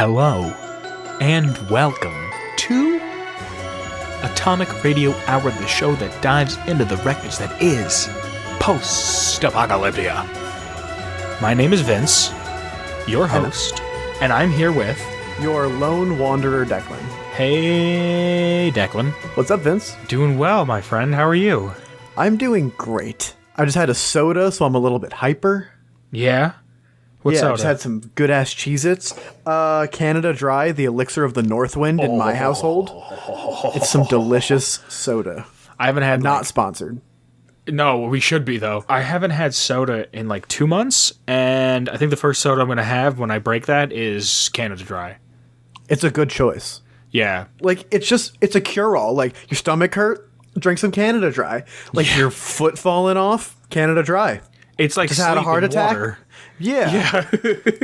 Hello, and welcome to Atomic Radio Hour, the show that dives into the wreckage that is post-apocalyptia. My name is Vince, your host, and I'm here with... your lone wanderer, Declan. Hey, Declan. What's up, Vince? Doing well, my friend. How are you? I'm doing great. I just had a soda, so I'm a little bit hyper. Yeah? What soda? I just had some good-ass Cheez-Its. Canada Dry, the elixir of the Northwind in my household. It's some delicious soda. I haven't had... Not sponsored. No, we should be, though. I haven't had soda in like 2 months, and I think the first soda I'm going to have when I break that is Canada Dry. It's a good choice. Yeah. Like, it's a cure-all. Like, your stomach hurt, drink some Canada Dry. Like, your foot falling off, Canada Dry. It's like just had a heart attack. Water. Yeah.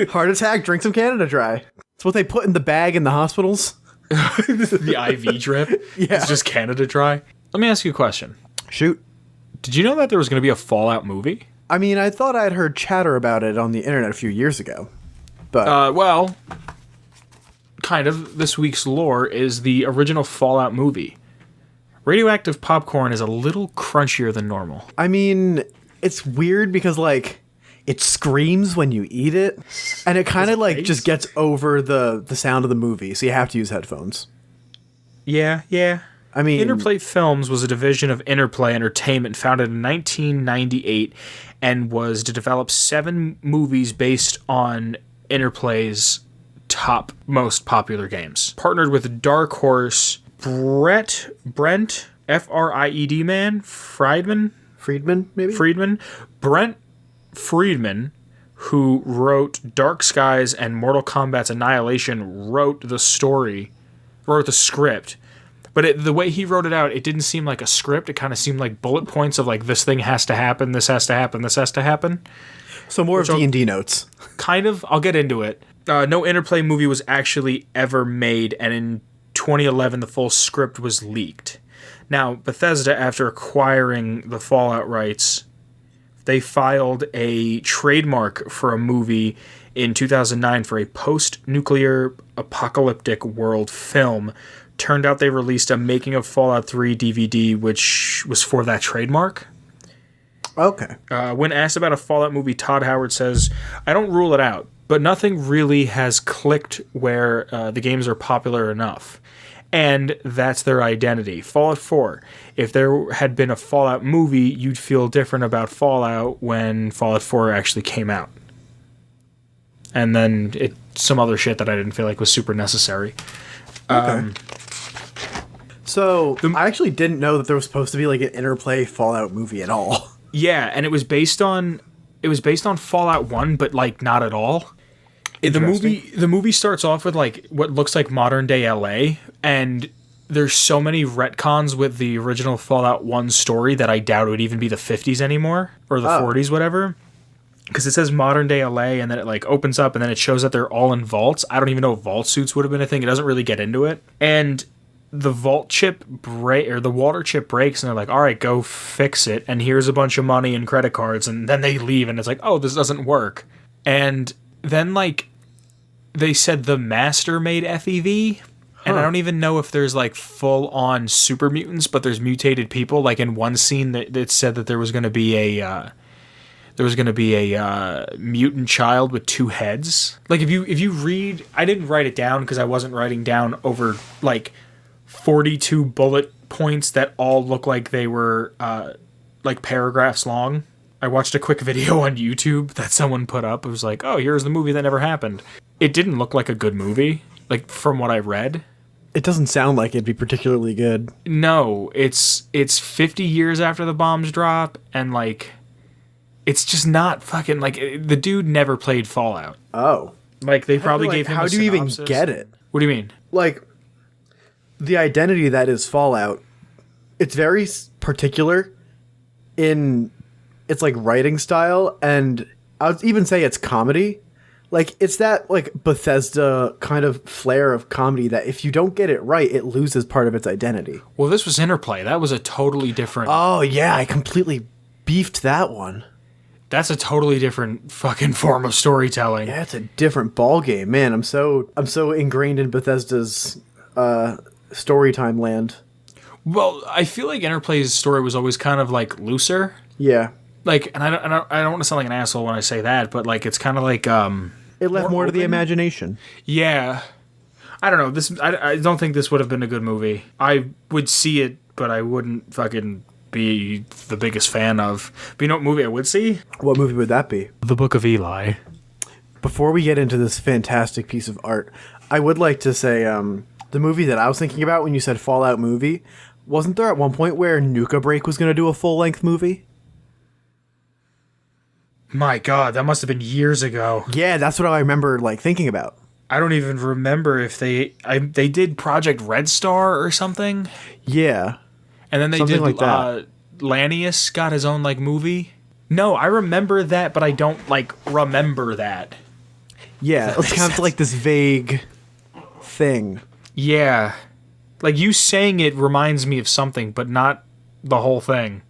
Heart attack, drink some Canada Dry. It's what they put in the bag in the hospitals. The IV drip. Yeah. It's just Canada Dry. Let me ask you a question. Shoot. Did you know that there was going to be a Fallout movie? I mean, I thought I'd heard chatter about it on the internet a few years ago. But well, kind of. This week's lore is the original Fallout movie. Radioactive popcorn is a little crunchier than normal. I mean, it's weird because, like, it screams when you eat it, and it kind of, like, just gets over the sound of the movie, so you have to use headphones. Yeah. I mean... Interplay Films was a division of Interplay Entertainment founded in 1998 and was to develop 7 movies based on Interplay's top most popular games. Partnered with Dark Horse, Brent, F-R-I-E-D man, Friedman, Brent Friedman, who wrote Dark Skies and Mortal Kombat's Annihilation, wrote the script. But the way he wrote it out, it didn't seem like a script. It kind of seemed like bullet points of like, this thing has to happen, this has to happen, this has to happen. So more of D&D notes. Kind of. I'll get into it. No Interplay movie was actually ever made, and in 2011, the full script was leaked. Now, Bethesda, after acquiring the Fallout rights, they filed a trademark for a movie in 2009 for a post-nuclear apocalyptic world film. Turned out they released a Making of Fallout 3 DVD, which was for that trademark. Okay. When asked about a Fallout movie, Todd Howard says, "I don't rule it out, but nothing really has clicked where the games are popular enough. And that's their identity. Fallout 4. If there had been a Fallout movie, you'd feel different about Fallout when Fallout 4 actually came out." And then some other shit that I didn't feel like was super necessary. Okay. So, I actually didn't know that there was supposed to be like an Interplay Fallout movie at all. Yeah, and it was based on Fallout 1, but like not at all. The movie starts off with like what looks like modern day LA, and there's so many retcons with the original Fallout 1 story that I doubt it would even be the 50s anymore, or the 40s, whatever. Because it says modern day LA, and then it like opens up, and then it shows that they're all in vaults. I don't even know if vault suits would have been a thing. It doesn't really get into it. And the vault chip the water chip breaks, and they're like, "All right, go fix it." And here's a bunch of money and credit cards, and then they leave, and it's like, "Oh, this doesn't work." And then like they said the Master made FEV, and I don't even know if there's like full on super mutants, but there's mutated people. Like in one scene that it said that there was going to be a mutant child with 2 heads. Like if you read, I didn't write it down because I wasn't writing down over like 42 bullet points that all look like they were like paragraphs long. I watched a quick video on YouTube that someone put up. It was like, "Oh, here's the movie that never happened." It didn't look like a good movie, like from what I read. It doesn't sound like it'd be particularly good. No, it's 50 years after the bombs drop, and like it's just not fucking like the dude never played Fallout. Oh, like they probably gave him. How do you even get it? What do you mean? Like the identity that is Fallout, it's very particular in its like writing style, and I would even say it's comedy. Like it's that like Bethesda kind of flair of comedy that if you don't get it right, it loses part of its identity. Well, this was Interplay. That was a totally different. Oh yeah, I completely beefed that one. That's a totally different fucking form of storytelling. Yeah, it's a different ball game, man. I'm so ingrained in Bethesda's storytime land. Well, I feel like Interplay's story was always kind of like looser. Yeah. Like, and I don't want to sound like an asshole when I say that, but like it's kind of like it left more to the imagination. Yeah. I don't know. I don't think this would have been a good movie. I would see it, but I wouldn't fucking be the biggest fan of. But you know what movie I would see? What movie would that be? The Book of Eli. Before we get into this fantastic piece of art, I would like to say the movie that I was thinking about when you said Fallout movie, wasn't there at one point where Nuka Break was going to do a full-length movie? My God, that must have been years ago. Yeah, that's what I remember like thinking about. I don't even remember if they did Project Red Star or something. Yeah. And then they something did like that. Lanius got his own like movie. No, I remember that, but I don't like remember that. Yeah, it's kind of like this vague thing. Yeah. Like you saying it reminds me of something, but not the whole thing.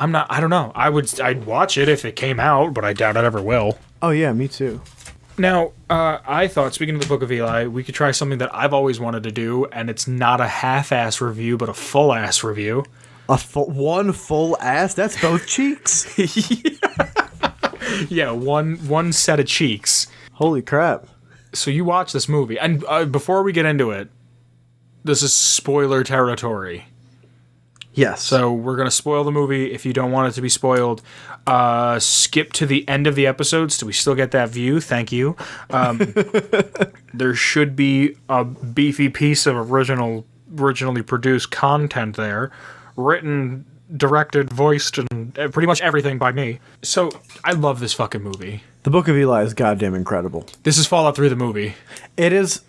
I don't know. I'd watch it if it came out, but I doubt it ever will. Oh yeah, me too. Now, I thought, speaking of the Book of Eli, we could try something that I've always wanted to do, and it's not a half-ass review, but a full-ass review. One full ass? That's both cheeks? Yeah, one set of cheeks. Holy crap. So you watch this movie, and before we get into it, this is spoiler territory. Yes. So we're going to spoil the movie. If you don't want it to be spoiled, skip to the end of the episode so we still get that view. Thank you. There should be a beefy piece of originally produced content there. Written, directed, voiced, and pretty much everything by me. So I love this fucking movie. The Book of Eli is goddamn incredible. This is Fallout 3, the movie. It is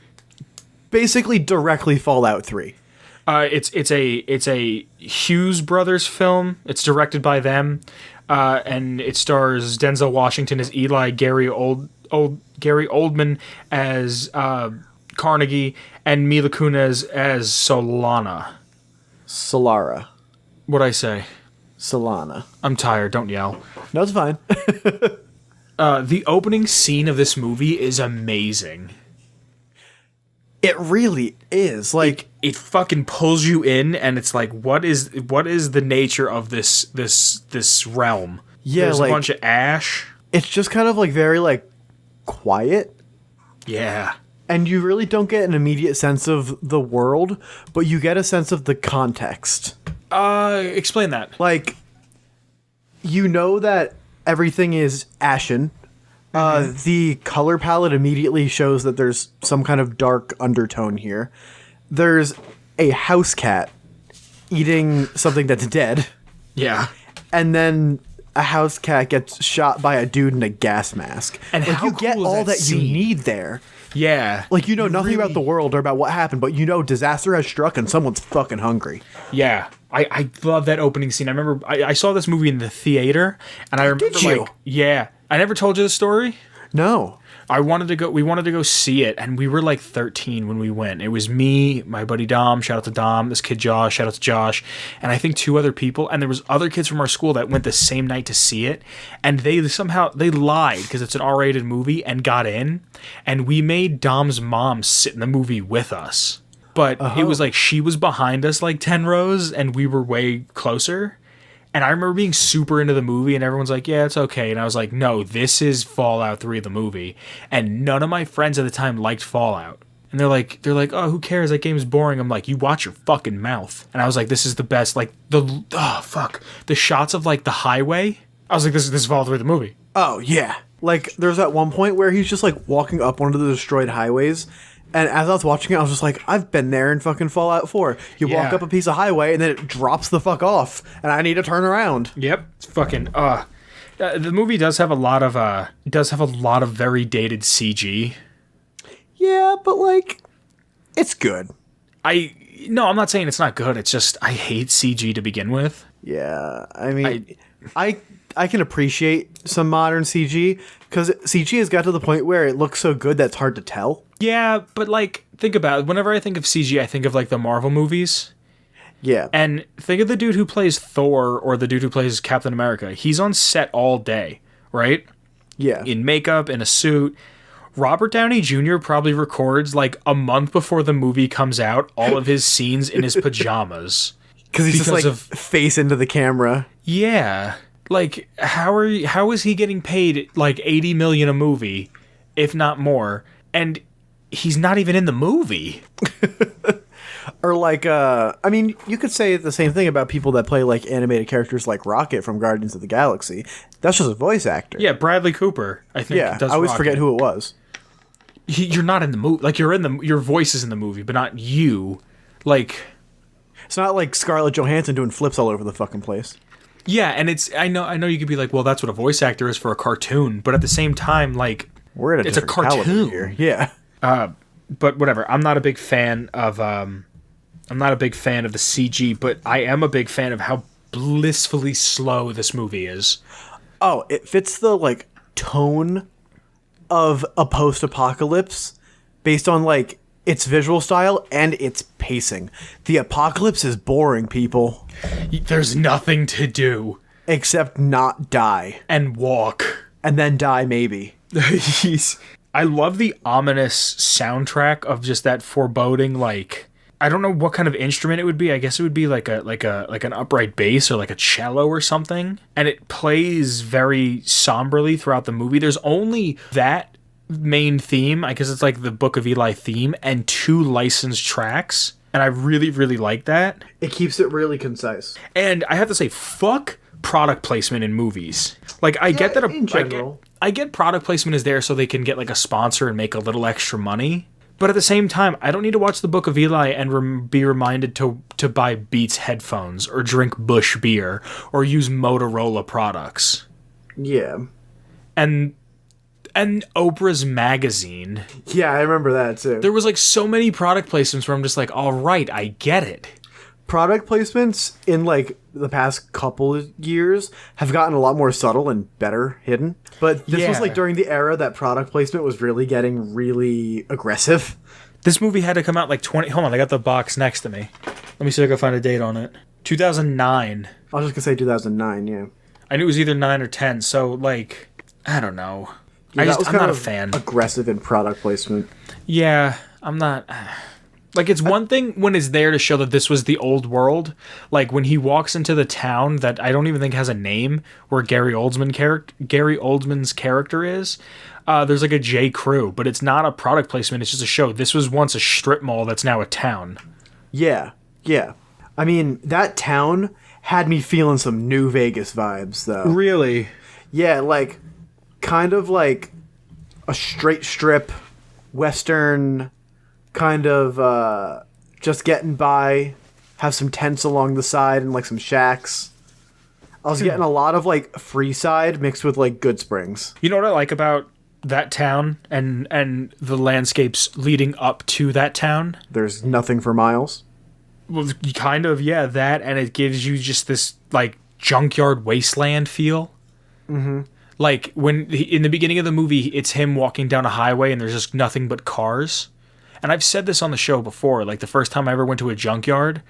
basically directly Fallout 3. It's a Hughes Brothers film. It's directed by them, and it stars Denzel Washington as Eli, Gary Oldman as Carnegie, and Mila Kunis as Solara. What'd I say? Solana. I'm tired. Don't yell. No, it's fine. The opening scene of this movie is amazing. It really is. Like it fucking pulls you in, and it's like, what is the nature of this realm? Yeah, there's like, a bunch of ash. It's just kind of like very like quiet. Yeah. And you really don't get an immediate sense of the world, but you get a sense of the context. Explain that. Like, you know that everything is ashen. The color palette immediately shows that there's some kind of dark undertone here. There's a house cat eating something that's dead. Yeah. And then a house cat gets shot by a dude in a gas mask. And like, how you get cool is all that you scene? need there. Yeah. Like, you know nothing about the world or about what happened, but you know disaster has struck and someone's fucking hungry. Yeah. I love that opening scene. I remember I saw this movie in the theater, and I remember Did you? like, yeah. I never told you the story. No. We wanted to go see it, and we were like 13 when we went. It was me, my buddy Dom, shout out to Dom, this kid Josh, shout out to Josh, and I think 2 other people, and there was other kids from our school that went the same night to see it, and they lied because it's an R-rated movie and got in, and we made Dom's mom sit in the movie with us. But it was like she was behind us like 10 rows, and we were way closer. And I remember being super into the movie, and everyone's like, yeah, it's okay. And I was like, no, this is Fallout 3, the movie. And none of my friends at the time liked Fallout. And they're like, oh, who cares? That game's boring. I'm like, you watch your fucking mouth. And I was like, this is the best. Like, the shots of, like, the highway. I was like, this is Fallout 3, the movie. Oh, yeah. Like, there's that one point where he's just, like, walking up one of the destroyed highways. And as I was watching it, I was just like, I've been there in fucking Fallout 4. You walk up a piece of highway, and then it drops the fuck off, and I need to turn around. Yep. It's fucking, the movie does have a lot of very dated CG. Yeah, but, like, it's good. No, I'm not saying it's not good. It's just, I hate CG to begin with. Yeah, I mean, I can appreciate some modern CG, because CG has got to the point where it looks so good that it's hard to tell. Yeah, but, like, think about it. Whenever I think of CG, I think of, like, the Marvel movies. Yeah. And think of the dude who plays Thor or the dude who plays Captain America. He's on set all day. right? Yeah. In makeup, in a suit. Robert Downey Jr. probably records like a month before the movie comes out all of his scenes in his pajamas. Because he's just like face into the camera. Yeah. Like, how is he getting paid like $80 million a movie, if not more, and he's not even in the movie? Or like, I mean, you could say the same thing about people that play like animated characters like Rocket from Guardians of the Galaxy. That's just a voice actor. Yeah, Bradley Cooper, I think. Yeah, does I always Rocket. forget who it was. You're not in the movie. Like, your voice is in the movie, but not you. Like, it's not like Scarlett Johansson doing flips all over the fucking place. Yeah, and it's I know you could be like, well, that's what a voice actor is for a cartoon, but at the same time, like, it's a cartoon here. Yeah. But whatever. I'm not a big fan of the CG, but I am a big fan of how blissfully slow this movie is. Oh, it fits the like tone of a post-apocalypse based on like its visual style and its pacing. The apocalypse is boring, people. There's nothing to do except not die and walk and then die maybe. I love the ominous soundtrack of just that foreboding, like, I don't know what kind of instrument it would be. I guess it would be like an upright bass or like a cello or something. And it plays very somberly throughout the movie. There's only that main theme. I guess it's like the Book of Eli theme and 2 licensed tracks. And I really, really like that. It keeps it really concise. And I have to say, fuck product placement in movies. Like, I get that in general. I get product placement is there so they can get like a sponsor and make a little extra money. But at the same time, I don't need to watch the Book of Eli and be reminded to buy Beats headphones or drink Bush beer or use Motorola products. Yeah. And Oprah's magazine. Yeah, I remember that too. There was like so many product placements where I'm just like, all right, I get it. Product placements in like the past couple of years have gotten a lot more subtle and better hidden. But this was like during the era that product placement was really getting really aggressive. This movie had to come out like 20... Hold on, I got the box next to me. Let me see if I can find a date on it. 2009. I was just going to say 2009, yeah. I knew it was either 9 or 10, so like, I don't know. Yeah, I'm not a fan. Aggressive in product placement. Yeah, I'm not... Like, it's one thing when it's there to show that this was the old world. Like, when he walks into the town that I don't even think has a name, where Gary Oldman's character is, there's like a J. Crew, but it's not a product placement, it's just a show. This was once a strip mall that's now a town. Yeah, yeah. I mean, that town had me feeling some New Vegas vibes, though. Really? Yeah, like, kind of like a straight strip, Western... kind of just getting by, have some tents along the side and like some shacks. I was getting a lot of like Freeside mixed with like Good Springs. You know what I like about that town and the landscapes leading up to that town? There's nothing for miles. Well, kind of, yeah, that, and it gives you just this like junkyard wasteland feel. Mm-hmm. Like when in the beginning of the movie, it's him walking down a highway and there's just nothing but cars. And I've said this on the show before, like the first time I ever went to a junkyard,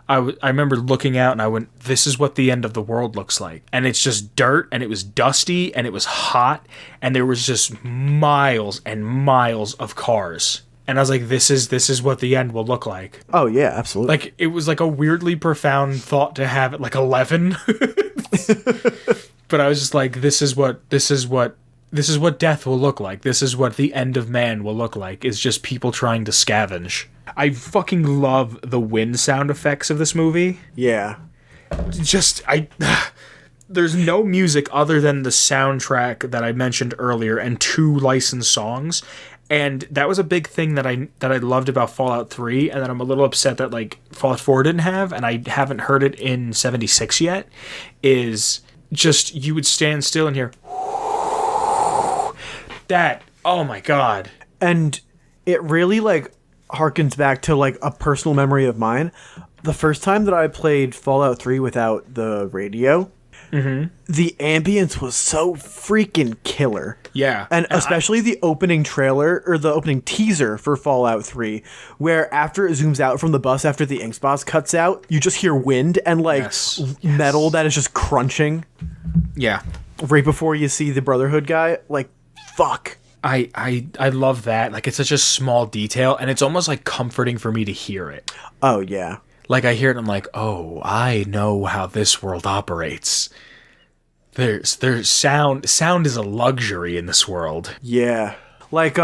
I remember looking out and I went, this is what the end of the world looks like. And it's just dirt and it was dusty and it was hot and there was just miles and miles of cars. And I was like, this is what the end will look like. Oh yeah, absolutely. Like it was like a weirdly profound thought to have at like 11. But I was just like, this is what death will look like. This is what the end of man will look like. Is just people trying to scavenge. I fucking love the wind sound effects of this movie. Yeah. There's no music other than the soundtrack that I mentioned earlier and 2 licensed songs. And that was a big thing that I loved about Fallout 3 and that I'm a little upset that like Fallout 4 didn't have and I haven't heard it in 76 yet, is just you would stand still and hear that, oh my god. And it really like harkens back to like a personal memory of mine. The first time that I played Fallout 3 without the radio, the ambience was so freaking killer. Yeah. And especially the opening trailer or the opening teaser for Fallout 3, where after it zooms out from the bus after the ink spots cuts out, you just hear wind and like metal that is just crunching. Yeah. right before you see the Brotherhood guy. Like, fuck. I love that. Like, it's such a small detail, and it's almost like comforting for me to hear it. Oh, yeah. Like, I hear it, and I'm like, oh, I know how this world operates. There's sound. Sound is a luxury in this world. Yeah. Like,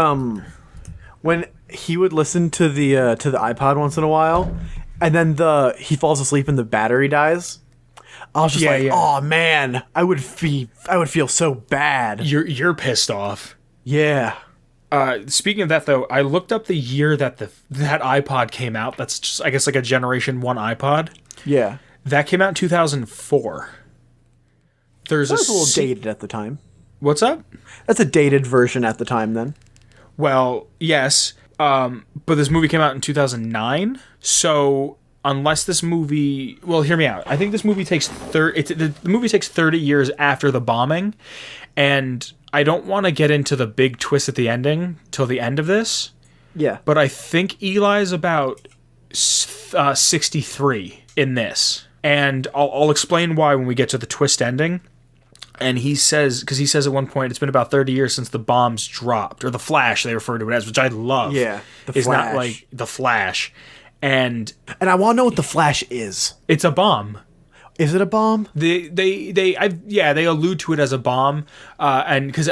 when he would listen to the iPod once in a while, and then he falls asleep and the battery dies. I was just oh man, I would feel so bad. You're pissed off. Yeah. Speaking of that, though, I looked up the year that that iPod came out. That's just, I guess, like a Generation 1 iPod. Yeah. That came out in 2004. That was a little dated at the time. What's up? That's a dated version at the time, then. Well, yes. But this movie came out in 2009. So unless this movie... Well, hear me out. I think this movie takes... the movie takes 30 years after the bombing. And I don't want to get into the big twist at the ending till the end of this. Yeah. But I think Eli's about 63 in this. And I'll explain why when we get to the twist ending. And he says at one point, it's been about 30 years since the bombs dropped, or the flash, they refer to it as, which I love. Yeah, the Flash. It's not like the Flash. And I want to know what the Flash is. It's a bomb. Is it a bomb? They allude to it as a bomb, and because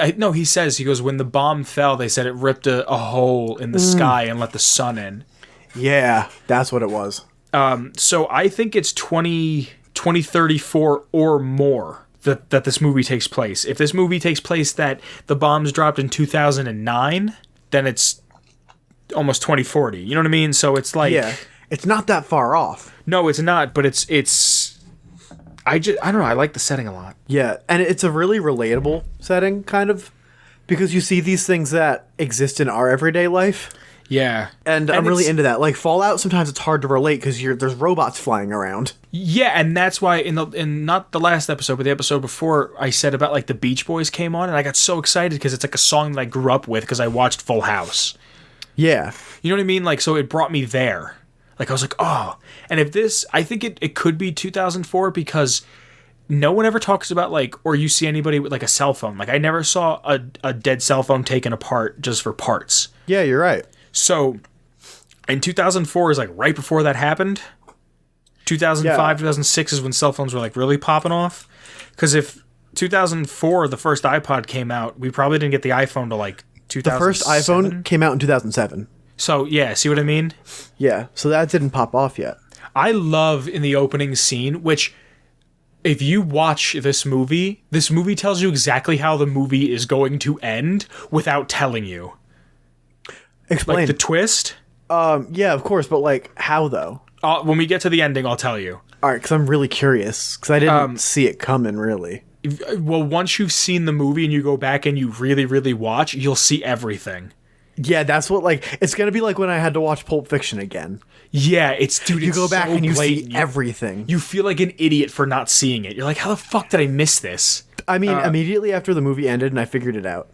he goes, when the bomb fell, they said it ripped a hole in the sky and let the sun in. Yeah, that's what it was. So I think it's 2034 or more that this movie takes place. If this movie takes place that the bombs dropped in 2009, then it's almost 2040. You know what I mean? So it's like, yeah, it's not that far off. No, it's not. But it's. I don't know. I like the setting a lot. Yeah, and it's a really relatable setting, kind of, because you see these things that exist in our everyday life. Yeah, and I'm really into that. Like Fallout, sometimes it's hard to relate because there's robots flying around. Yeah, and that's why in not the last episode, but the episode before, I said about like the Beach Boys came on, and I got so excited because it's like a song that I grew up with because I watched Full House. Yeah, you know what I mean? Like, so it brought me there. Like I was like, oh, and if this, I think it could be 2004 because no one ever talks about like, or you see anybody with like a cell phone. Like I never saw a dead cell phone taken apart just for parts. Yeah, you're right. So, in 2004 is like right before that happened. 2005, 2006 is when cell phones were like really popping off. Because if 2004, the first iPod came out, we probably didn't get the iPhone to like 2007. The first iPhone came out in 2007. So, yeah, see what I mean? Yeah, so that didn't pop off yet. I love in the opening scene, which if you watch this movie tells you exactly how the movie is going to end without telling you. Explain. Like the twist? Yeah, of course, but like how though? When we get to the ending, I'll tell you. All right, because I'm really curious because I didn't see it coming really. Well, once you've seen the movie and you go back and you really, really watch, you'll see everything. Yeah, that's what it's gonna be like when I had to watch Pulp Fiction again. Yeah, you go back and you see everything. You feel like an idiot for not seeing it. You're like, how the fuck did I miss this? I mean, immediately after the movie ended and I figured it out,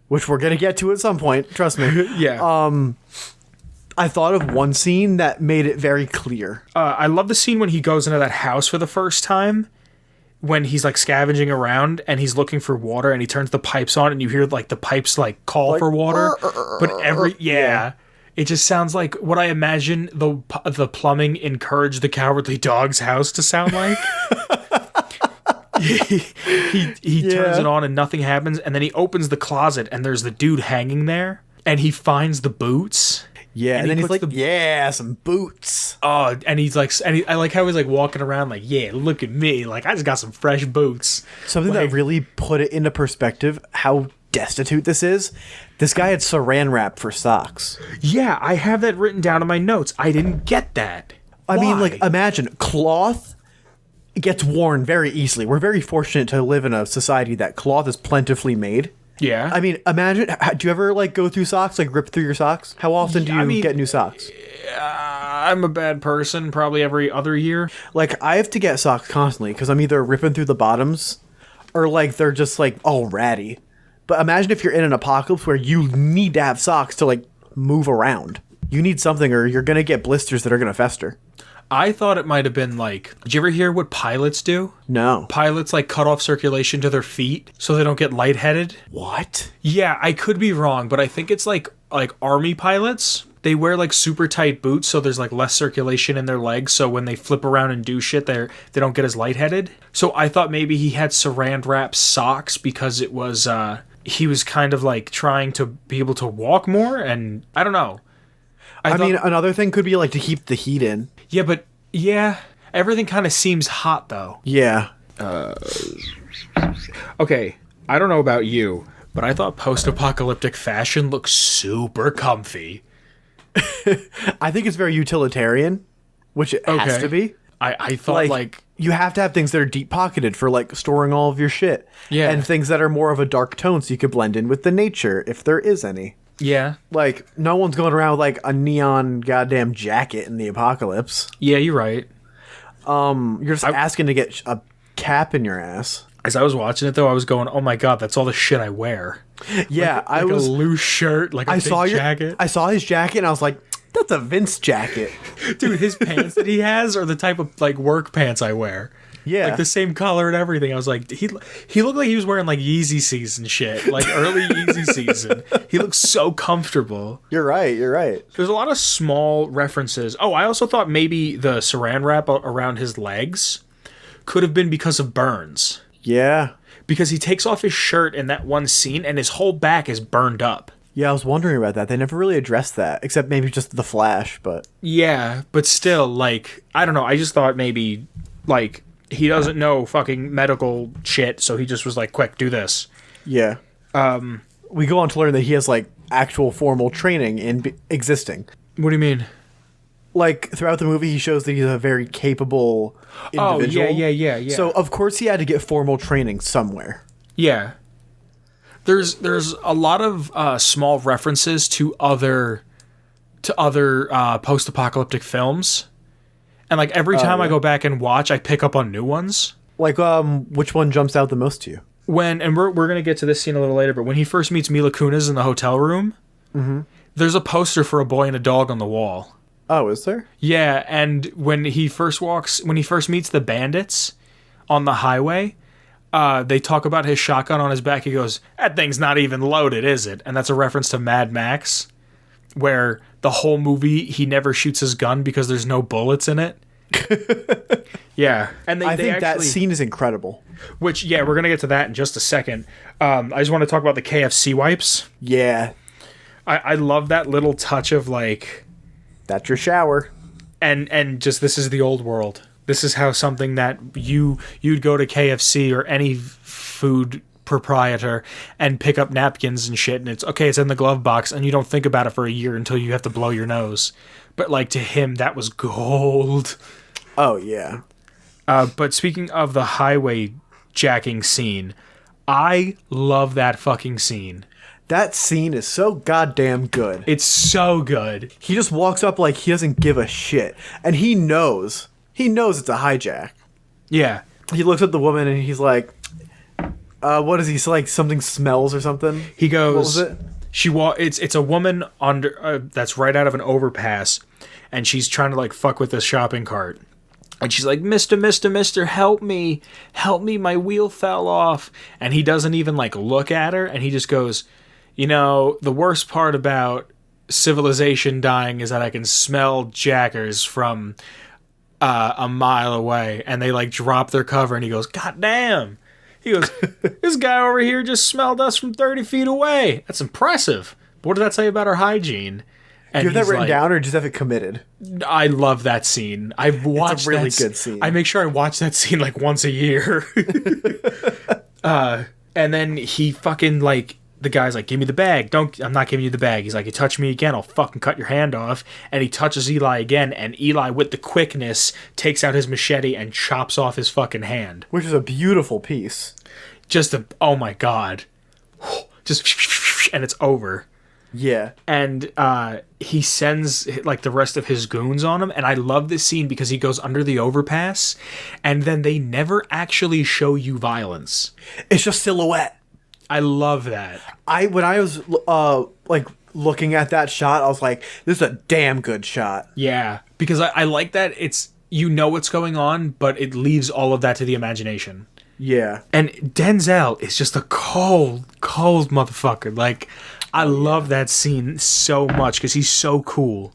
which we're gonna get to at some point. Trust me. Yeah. I thought of one scene that made it very clear. I love the scene when he goes into that house for the first time, when he's like scavenging around and he's looking for water and he turns the pipes on and you hear like the pipes like call for water, but it just sounds like what I imagine the plumbing encouraged the Cowardly Dog's house to sound like. he turns it on and nothing happens, and then he opens the closet and there's the dude hanging there and he finds the boots. Yeah, and then he's like, some boots. Oh, and he's like, I like how he's like walking around like, yeah, look at me, like I just got some fresh boots. Something that really put it into perspective how destitute this is. This guy had saran wrap for socks. Yeah, I have that written down in my notes. I didn't get that. I mean, like, imagine cloth gets worn very easily. We're very fortunate to live in a society that cloth is plentifully made. Yeah. I mean, imagine, do you ever like go through socks, like rip through your socks? How often do you get new socks? I'm a bad person, probably every other year. Like, I have to get socks constantly because I'm either ripping through the bottoms or like they're just like all ratty. But imagine if you're in an apocalypse where you need to have socks to like move around. You need something or you're going to get blisters that are going to fester. I thought it might have been like, did you ever hear what pilots do? No. Pilots like cut off circulation to their feet so they don't get lightheaded. What? Yeah, I could be wrong, but I think it's like army pilots. They wear like super tight boots so there's like less circulation in their legs, so when they flip around and do shit they don't get as lightheaded. So I thought maybe he had saran wrap socks because it was he was kind of like trying to be able to walk more, and I don't know. I mean, another thing could be like to keep the heat in. Yeah, but yeah, everything kind of seems hot though. Yeah. Okay, I don't know about you, but I thought post-apocalyptic fashion looked super comfy. I think it's very utilitarian, which it has to be. I thought like you have to have things that are deep pocketed for like storing all of your shit. Yeah. And things that are more of a dark tone so you could blend in with the nature if there is any. yeah. Like, no one's going around with like a neon goddamn jacket in the apocalypse. Yeah, you're right. You're just asking to get a cap in your ass. As I was watching it though, I was going, "Oh my god, that's all the shit I wear." Yeah, like I was a loose shirt, like a big jacket. I saw his jacket and I was like, that's a Vince jacket. Dude, his pants that he has are the type of like work pants I wear. Yeah. Like the same color and everything. I was like, he looked like he was wearing like Yeezy season shit, like early Yeezy season. He looks so comfortable. You're right. There's a lot of small references. Oh, I also thought maybe the saran wrap around his legs could have been because of burns. Yeah. Because he takes off his shirt in that one scene and his whole back is burned up. Yeah, I was wondering about that. They never really addressed that, except maybe just the Flash, but... Yeah, but still, like, I don't know. I just thought maybe, like, he doesn't know fucking medical shit, so he just was like, quick, do this. Yeah. We go on to learn that he has, like, actual formal training in existing. What do you mean? Like, throughout the movie, he shows that he's a very capable individual. Oh, yeah. So, of course, he had to get formal training somewhere. Yeah. There's a lot of small references to other post-apocalyptic films. And, like, every time I go back and watch, I pick up on new ones. Like, which one jumps out the most to you? And we're going to get to this scene a little later, but when he first meets Mila Kunis in the hotel room, there's a poster for a boy and a dog on the wall. Oh, is there? Yeah, and when he first meets the bandits on the highway, they talk about his shotgun on his back. He goes, "That thing's not even loaded, is it?" And that's a reference to Mad Max, where the whole movie he never shoots his gun because there's no bullets in it. Yeah, and I think that scene is incredible. Which, yeah, we're gonna get to that in just a second. I just want to talk about the KFC wipes. Yeah, I love that little touch of like, that's your shower, and just this is the old world. This is how something that you'd go to KFC or any food proprietor and pick up napkins and shit, and it's in the glove box, and you don't think about it for a year until you have to blow your nose. But like to him, that was gold. Oh yeah. But speaking of the highway jacking scene, I love that fucking scene. That scene is so goddamn good. It's so good. He just walks up like he doesn't give a shit, and he knows it's a hijack. Yeah. He looks at the woman and he's like, what is he? So like something smells or something? He goes, what was it? It's a woman under that's right out of an overpass, and she's trying to like fuck with this shopping cart. And she's like, Mister, help me, my wheel fell off. And he doesn't even like look at her, and he just goes, the worst part about civilization dying is that I can smell jackers from a mile away. And they like drop their cover, and he goes, God damn. He goes, this guy over here just smelled us from 30 feet away. That's impressive. But what does that say about our hygiene? And do you have that written down or just have it committed? I love that scene. I've watched it's a really good scene. I make sure I watch that scene like once a year. And then he fucking like, the guy's like, give me the bag. I'm not giving you the bag. He's like, you touch me again, I'll fucking cut your hand off. And he touches Eli again, and Eli with the quickness takes out his machete and chops off his fucking hand. Which is a beautiful piece. Oh my God. Just, and it's over. Yeah. And he sends like the rest of his goons on him, and I love this scene because he goes under the overpass, and then they never actually show you violence. It's just silhouette. I love that. When I was like looking at that shot, I was like, this is a damn good shot. Yeah, because I like that you know what's going on, but it leaves all of that to the imagination. Yeah. And Denzel is just a cold motherfucker. Like, I love that scene so much because he's so cool.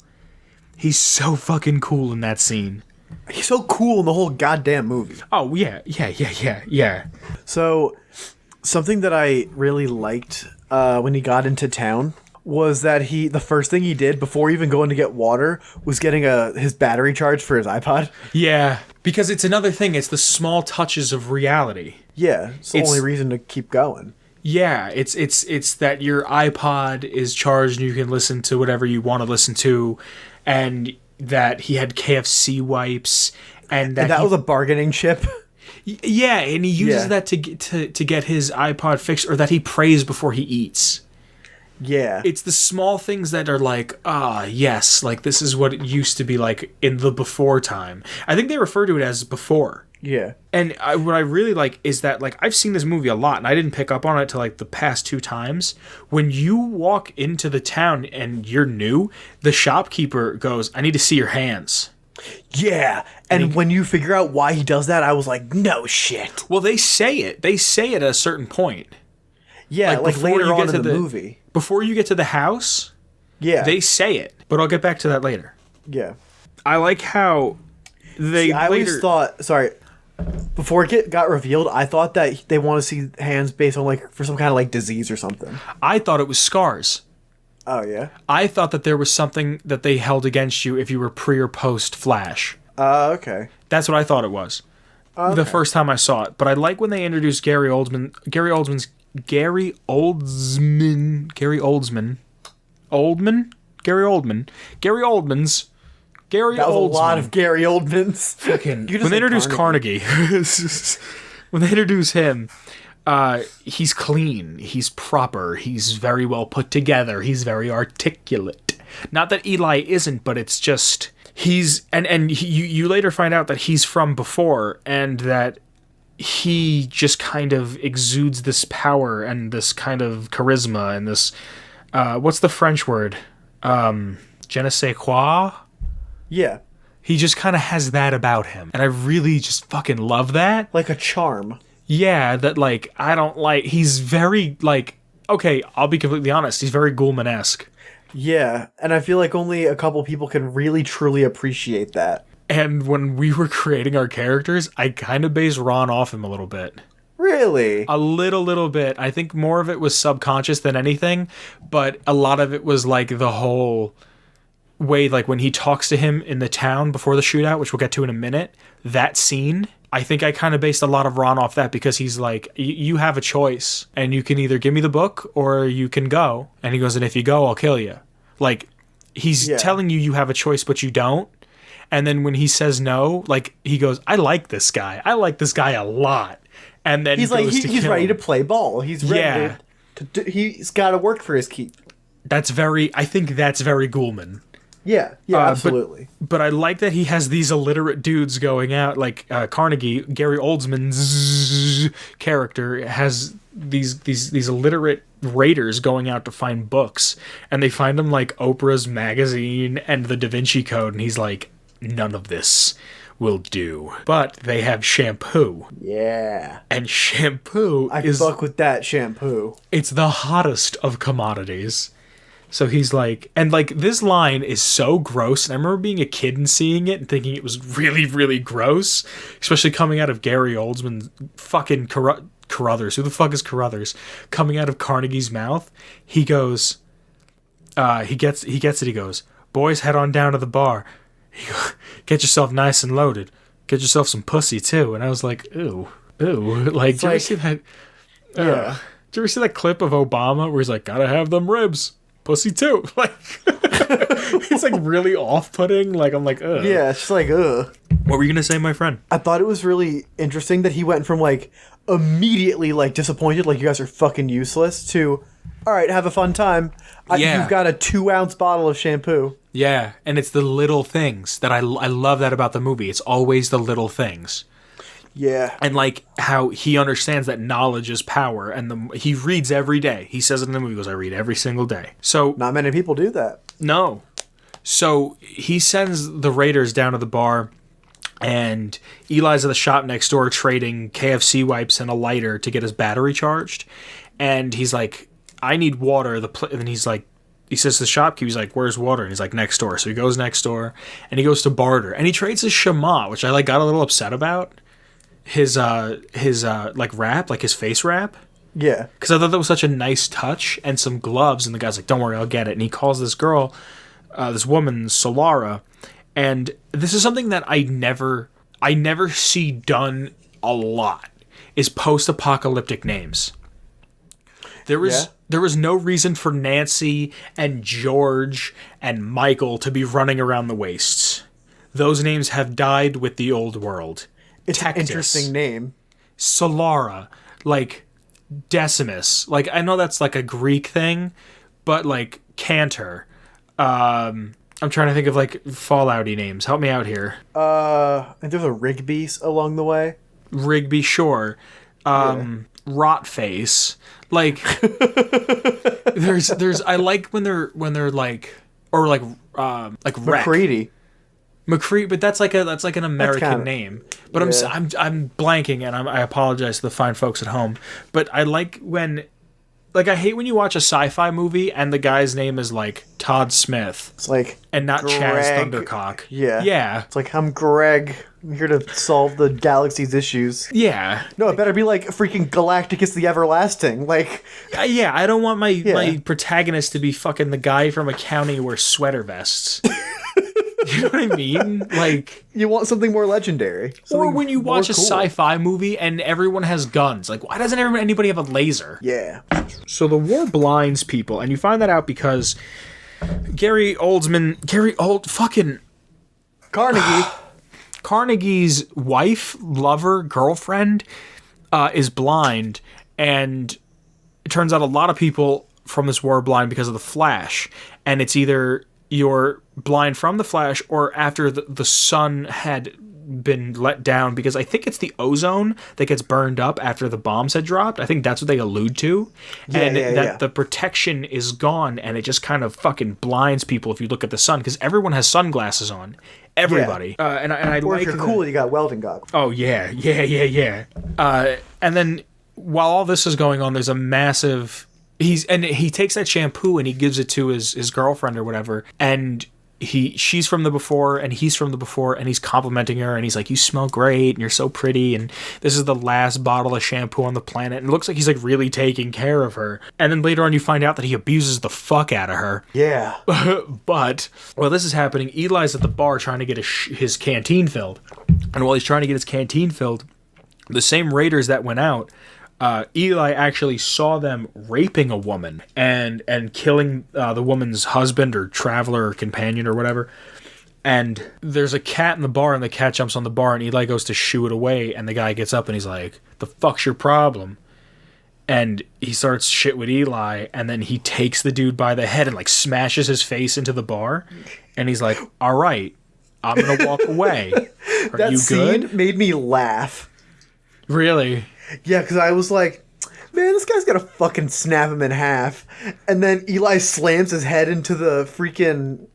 He's so fucking cool in that scene. He's so cool in the whole goddamn movie. Oh, yeah. So, something that I really liked when he got into town was that the first thing he did before even going to get water was getting his battery charged for his iPod. Yeah, because it's another thing. It's the small touches of reality. Yeah, it's the only reason to keep going. Yeah, it's that your iPod is charged and you can listen to whatever you want to listen to, and that he had KFC wipes, and that was a bargaining chip. Yeah, and he uses that to get his iPod fixed, or that he prays before he eats. Yeah. It's the small things that are like, yes, like this is what it used to be like in the before time. I think they refer to it as before. Yeah. And what I really like is that, like, I've seen this movie a lot, and I didn't pick up on it till, like, the past 2 times. When you walk into the town and you're new, the shopkeeper goes, I need to see your hands. Yeah. And when you figure out why he does that, I was like, no shit. Well, they say it. They say it at a certain point. Yeah, like later on in the movie. Before you get to the house, they say it. But I'll get back to that later. Yeah. I like how I always thought, before it got revealed, I thought that they want to see hands based on, like, for some kind of, like, disease or something. I thought it was scars. Oh, yeah? I thought that there was something that they held against you if you were pre or post Flash. Okay. That's what I thought it was. Okay. The first time I saw it. But I like when they introduced Gary Oldman's That was a lot of Gary Oldmans. Fucking, when they introduce Carnegie, when they introduce him, he's clean, he's proper, he's very well put together, he's very articulate. Not that Eli isn't, but it's just you later find out that he's from before, and that he just kind of exudes this power and this kind of charisma and this what's the French word? Je ne sais quoi? Yeah. He just kind of has that about him. And I really just fucking love that. Like a charm. Yeah, that, like, I don't like... He's very, like... Okay, I'll be completely honest. He's very Ghoulman-esque. Yeah, and I feel like only a couple people can really, truly appreciate that. And when we were creating our characters, I kind of based Ron off him a little bit. Really? A little bit. I think more of it was subconscious than anything, but a lot of it was, like, the whole... way, like, when he talks to him in the town before the shootout, which we'll get to in a minute, that scene, I think I kind of based a lot of Ron off that, because he's like, you have a choice, and you can either give me the book or you can go. And he goes, and if you go, I'll kill you. Like, he's telling you have a choice, but you don't. And then when he says no, like, he goes, I like this guy. I like this guy a lot. And then he's like, he's ready to play ball. He's ready he's got to work for his keep. I think that's very Ghoulman. Yeah, absolutely. But I like that he has these illiterate dudes going out, like Carnegie, Gary Oldman's character has these illiterate raiders going out to find books, and they find him like Oprah's magazine and the Da Vinci Code, and he's like, none of this will do. But they have shampoo. Yeah. And shampoo I fuck with that shampoo. It's the hottest of commodities. So he's like, and like, this line is so gross. And I remember being a kid and seeing it and thinking it was really, really gross, especially coming out of Gary Oldman, fucking Carruthers. Who the fuck is Carruthers? Coming out of Carnegie's mouth. He goes, he gets it. He goes, boys, head on down to the bar. Get yourself nice and loaded. Get yourself some pussy too. And I was like, ooh. Like, did you ever see that? Yeah. Did you ever see that clip of Obama where he's like, gotta have them ribs? Pussy too. Like, it's like really off-putting. Like, I'm like, ugh. Yeah, it's just like, ugh. What were you gonna say, my friend? I thought it was really interesting that he went from like immediately like disappointed, like you guys are fucking useless, to, all right, have a fun time. You've got a 2-ounce bottle of shampoo. Yeah, and it's the little things that I love that about the movie. It's always the little things. Yeah. And like how he understands that knowledge is power, and he reads every day. He says it in the movie, he goes, I read every single day. So not many people do that. No. So he sends the raiders down to the bar, And Eli's at the shop next door trading KFC wipes and a lighter to get his battery charged. And he's like, I need water. And then he's like, he says to the shopkeeper, he's like, where's water? And he's like, next door. So he goes next door and he goes to barter. And he trades his shema, which I like got a little upset about. His like wrap, like his face wrap. Yeah. Because I thought that was such a nice touch, and some gloves. And the guy's like, don't worry, I'll get it. And he calls this girl, this woman, Solara. And this is something that I never see done a lot, is post-apocalyptic names. There was no reason for Nancy and George and Michael to be running around the wastes. Those names have died with the old world. It's an interesting name. Solara, like Decimus. Like, I know that's like a Greek thing, but like Cantor. I'm trying to think of like Fallouty names. Help me out here. I think there's a Rigby along the way. Rigby, sure. Rotface. Like there's I like when they're like, or like McCready. McCree, but that's like an American name. But yeah. I'm blanking, and I apologize to the fine folks at home. But I like when, like, I hate when you watch a sci-fi movie and the guy's name is like Todd Smith. It's like, and not Greg. Chaz Thundercock. Yeah. It's like, I'm Greg. I'm here to solve the galaxy's issues. Yeah. No, it better be like freaking Galacticus the Everlasting. Like, yeah, I don't want my protagonist to be fucking the guy from a county who wears sweater vests. You know what I mean? Like, you want something more legendary. Or when you watch a sci-fi movie and everyone has guns. Like, why doesn't anybody have a laser? Yeah. So the war blinds people, and you find that out because Carnegie's wife, lover, girlfriend is blind, and it turns out a lot of people from this war are blind because of the Flash, and it's either you're blind from the Flash or after the sun had been let down, because I think it's the ozone that gets burned up after the bombs had dropped. I think that's what they allude to. The protection is gone, and it just kind of fucking blinds people if you look at the sun, because everyone has sunglasses on. Everybody. Yeah. And I or like if you're cool, you got welding goggles. Oh, yeah. And then while all this is going on, there's a massive... He takes that shampoo and he gives it to his girlfriend or whatever, and she's from the before and he's from the before, and he's complimenting her, and he's like, you smell great and you're so pretty, and this is the last bottle of shampoo on the planet, and it looks like he's like really taking care of her. And then later on you find out that he abuses the fuck out of her. Yeah. But while this is happening, Eli's at the bar trying to get his canteen filled, and while he's trying to get his canteen filled, the same raiders that went out, Eli actually saw them raping a woman and killing the woman's husband or traveler or companion or whatever. And there's a cat in the bar, and the cat jumps on the bar, and Eli goes to shoo it away, and the guy gets up and he's like, the fuck's your problem? And he starts shit with Eli, and then he takes the dude by the head and like smashes his face into the bar, and he's like, all right, I'm gonna walk away. Are that you scene good? Made me laugh. Really? Yeah, because I was like, man, this guy's gonna fucking snap him in half. And then Eli slams his head into the freaking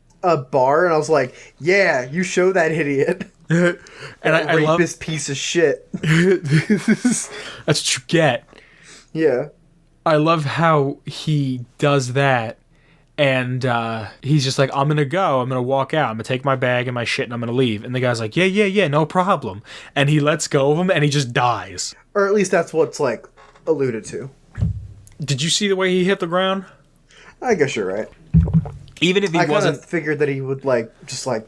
bar, and I was like, yeah, you show that idiot. And I love this piece of shit. That's what you get. Yeah. I love how he does that, and he's just like, I'm gonna walk out, I'm gonna take my bag and my shit, and I'm gonna leave. And the guy's like, yeah, no problem. And he lets go of him, and he just dies. Or at least that's what's like alluded to. Did you see the way he hit the ground? I guess you're right. Even if he wasn't, I kind of figured that he would just went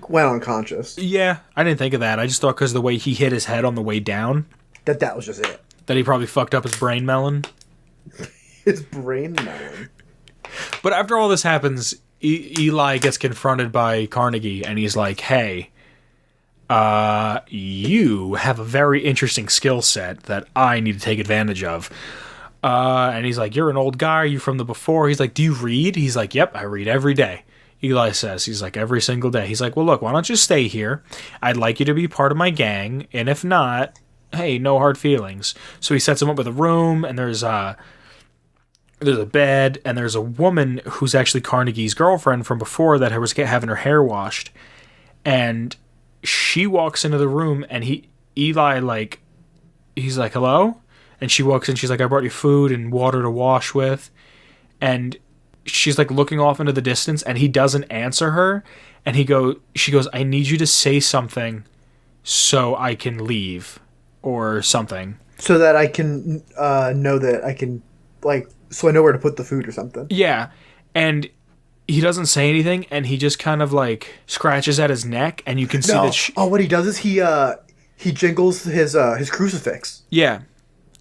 unconscious. Yeah, I didn't think of that. I just thought because the way he hit his head on the way down, that was just it. That he probably fucked up his brain melon. His brain melon. But after all this happens, Eli gets confronted by Carnegie, and he's like, hey, you have a very interesting skill set that I need to take advantage of. And he's like, you're an old guy, are you from the before? He's like, do you read? He's like, yep, I read every day. Eli says, he's like, every single day. He's like, well, look, why don't you stay here? I'd like you to be part of my gang, and if not, hey, no hard feelings. So he sets him up with a room, and there's a bed, and there's a woman who's actually Carnegie's girlfriend from before that was having her hair washed. And she walks into the room, and Eli, like, he's like, hello? And she walks in, she's like, I brought you food and water to wash with. And she's like looking off into the distance, and he doesn't answer her. And she goes, I need you to say something so I can leave or something. So that I can know that I can, like, so I know where to put the food or something. Yeah. And he doesn't say anything, and he just kind of like scratches at his neck, and you can see that what he does is he jingles his crucifix. Yeah.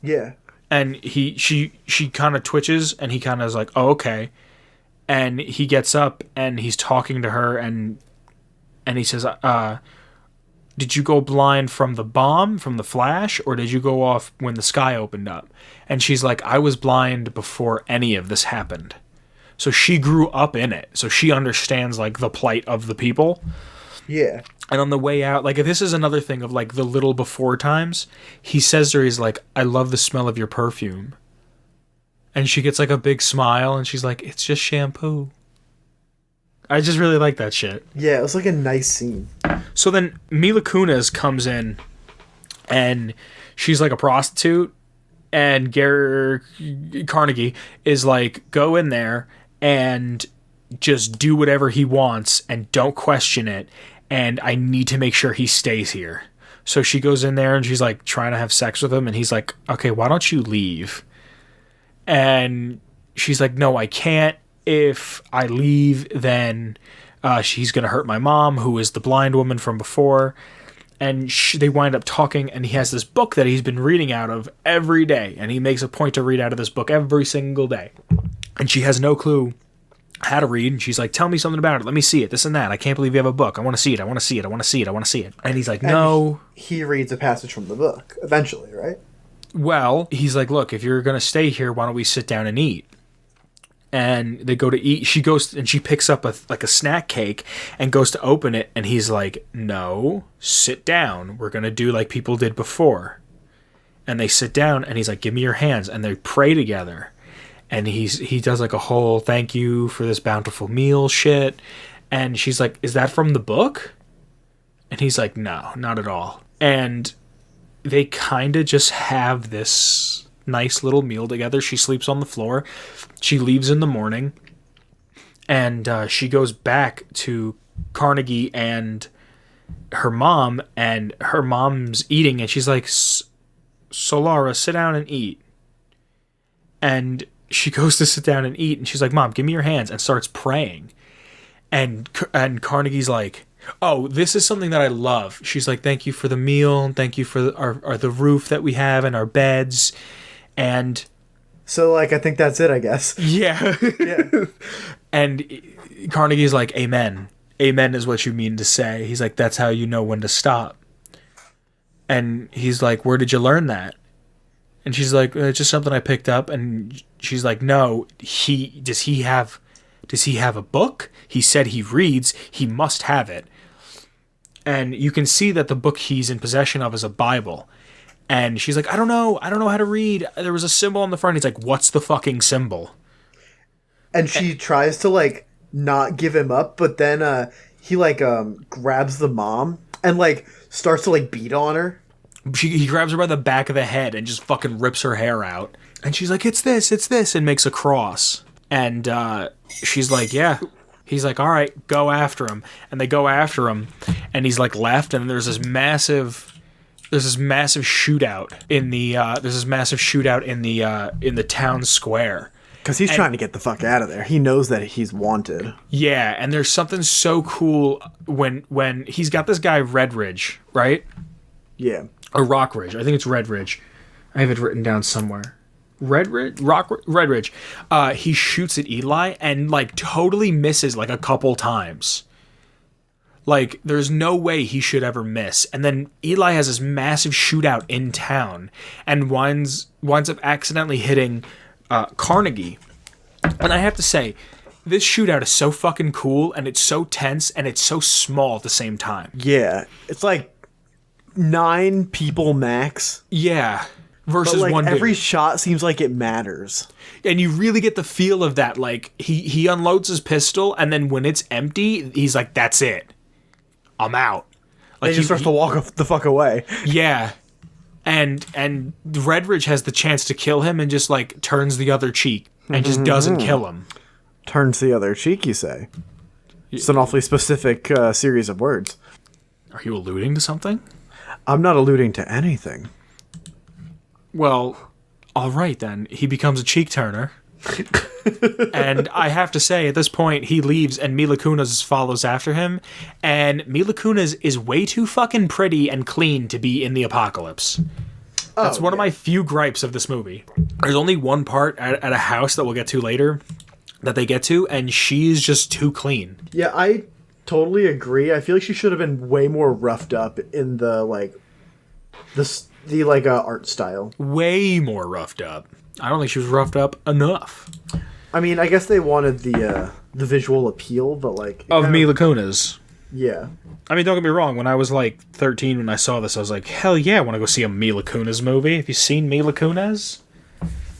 Yeah. And she kind of twitches, and he kind of is like, oh, okay. And he gets up, and he's talking to her, and he says, did you go blind from the bomb, from the flash, or did you go off when the sky opened up? And she's like, I was blind before any of this happened. So she grew up in it. So she understands, like, the plight of the people. Yeah. And on the way out, like, this is another thing of, like, the little before times. He says to her, he's like, I love the smell of your perfume. And she gets, like, a big smile, and she's like, it's just shampoo. I just really like that shit. Yeah, it was, like, a nice scene. So then Mila Kunis comes in, and she's, like, a prostitute, and Carnegie is like, go in there and just do whatever he wants and don't question it, and I need to make sure he stays here. So she goes in there, and she's like trying to have sex with him, and he's like, okay, why don't you leave? And she's like, no, I can't. If I leave, then she's gonna hurt my mom, who is the blind woman from before. And they wind up talking, and he has this book that he's been reading out of every day, and he makes a point to read out of this book every single day. And she has no clue how to read, and she's like, tell me something about it. Let me see it, this and that. I can't believe you have a book. I want to see it. I want to see it. I want to see it. I want to see it. And he's like, no. He reads a passage from the book, eventually, right? Well, he's like, look, if you're going to stay here, why don't we sit down and eat? And they go to eat. She goes and she picks up a snack cake and goes to open it. And he's like, no, sit down. We're going to do like people did before. And they sit down, and he's like, give me your hands. And they pray together. And he does like a whole thank you for this bountiful meal shit. And she's like, is that from the book? And he's like, no, not at all. And they kind of just have this nice little meal together. She sleeps on the floor. She leaves in the morning, and she goes back to Carnegie and her mom, and her mom's eating, and she's like, Solara, sit down and eat. And she goes to sit down and eat, and she's like, Mom, give me your hands, and starts praying. And Carnegie's like, oh, this is something that I love. She's like, thank you for the meal, and thank you for the roof that we have and our beds. And so, like, I think that's it, I guess. Yeah. Yeah. And Carnegie's like, amen. Amen is what you mean to say. He's like, that's how you know when to stop. And he's like, where did you learn that? And she's like, it's just something I picked up. And she's like, no, does he have a book? He said he reads. He must have it. And you can see that the book he's in possession of is a Bible. And she's like, I don't know how to read. There was a symbol on the front. He's like, what's the fucking symbol? And she tries to, like, not give him up, but then he, like, grabs the mom and, like, starts to, like, beat on her. He grabs her by the back of the head and just fucking rips her hair out. And she's like, it's this, and makes a cross. And she's like, yeah. He's like, all right, go after him. And they go after him, and he's, like, left, and there's this massive shootout in the town square. Because he's trying to get the fuck out of there. He knows that he's wanted. Yeah, and there's something so cool when he's got this guy Red Ridge, right? Yeah. Or Rock Ridge. I think it's Red Ridge. I have it written down somewhere. Red Ridge? Red Ridge. He shoots at Eli and, like, totally misses, like, a couple times. Like, there's no way he should ever miss. And then Eli has this massive shootout in town and winds up accidentally hitting Carnegie. And I have to say, this shootout is so fucking cool, and it's so tense, and it's so small at the same time. Yeah. It's like 9 people max. Yeah. Versus but, like, one dude. Every shot seems like it matters. And you really get the feel of that. Like, he unloads his pistol, and then when it's empty, he's like, that's it. I'm out. Like he just starts to walk the fuck away. Yeah. And Redridge has the chance to kill him and just like turns the other cheek and just doesn't kill him. Turns the other cheek, you say? It's an awfully specific series of words. Are you alluding to something? I'm not alluding to anything. Well, all right then. He becomes a cheek turner. And I have to say, at this point, he leaves and Mila Kunis follows after him. And Mila Kunis is way too fucking pretty and clean to be in the apocalypse. That's one of my few gripes of this movie. There's only one part at a house that we'll get to later that they get to, and she's just too clean. Yeah, I totally agree. I feel like she should have been way more roughed up in the art style. Way more roughed up. I don't think she was roughed up enough. I mean, I guess they wanted the visual appeal, but like of Mila Kunis. Yeah. I mean, don't get me wrong. When I was like 13, when I saw this, I was like, hell yeah, I want to go see a Mila Kunis movie. Have you seen Mila Kunis?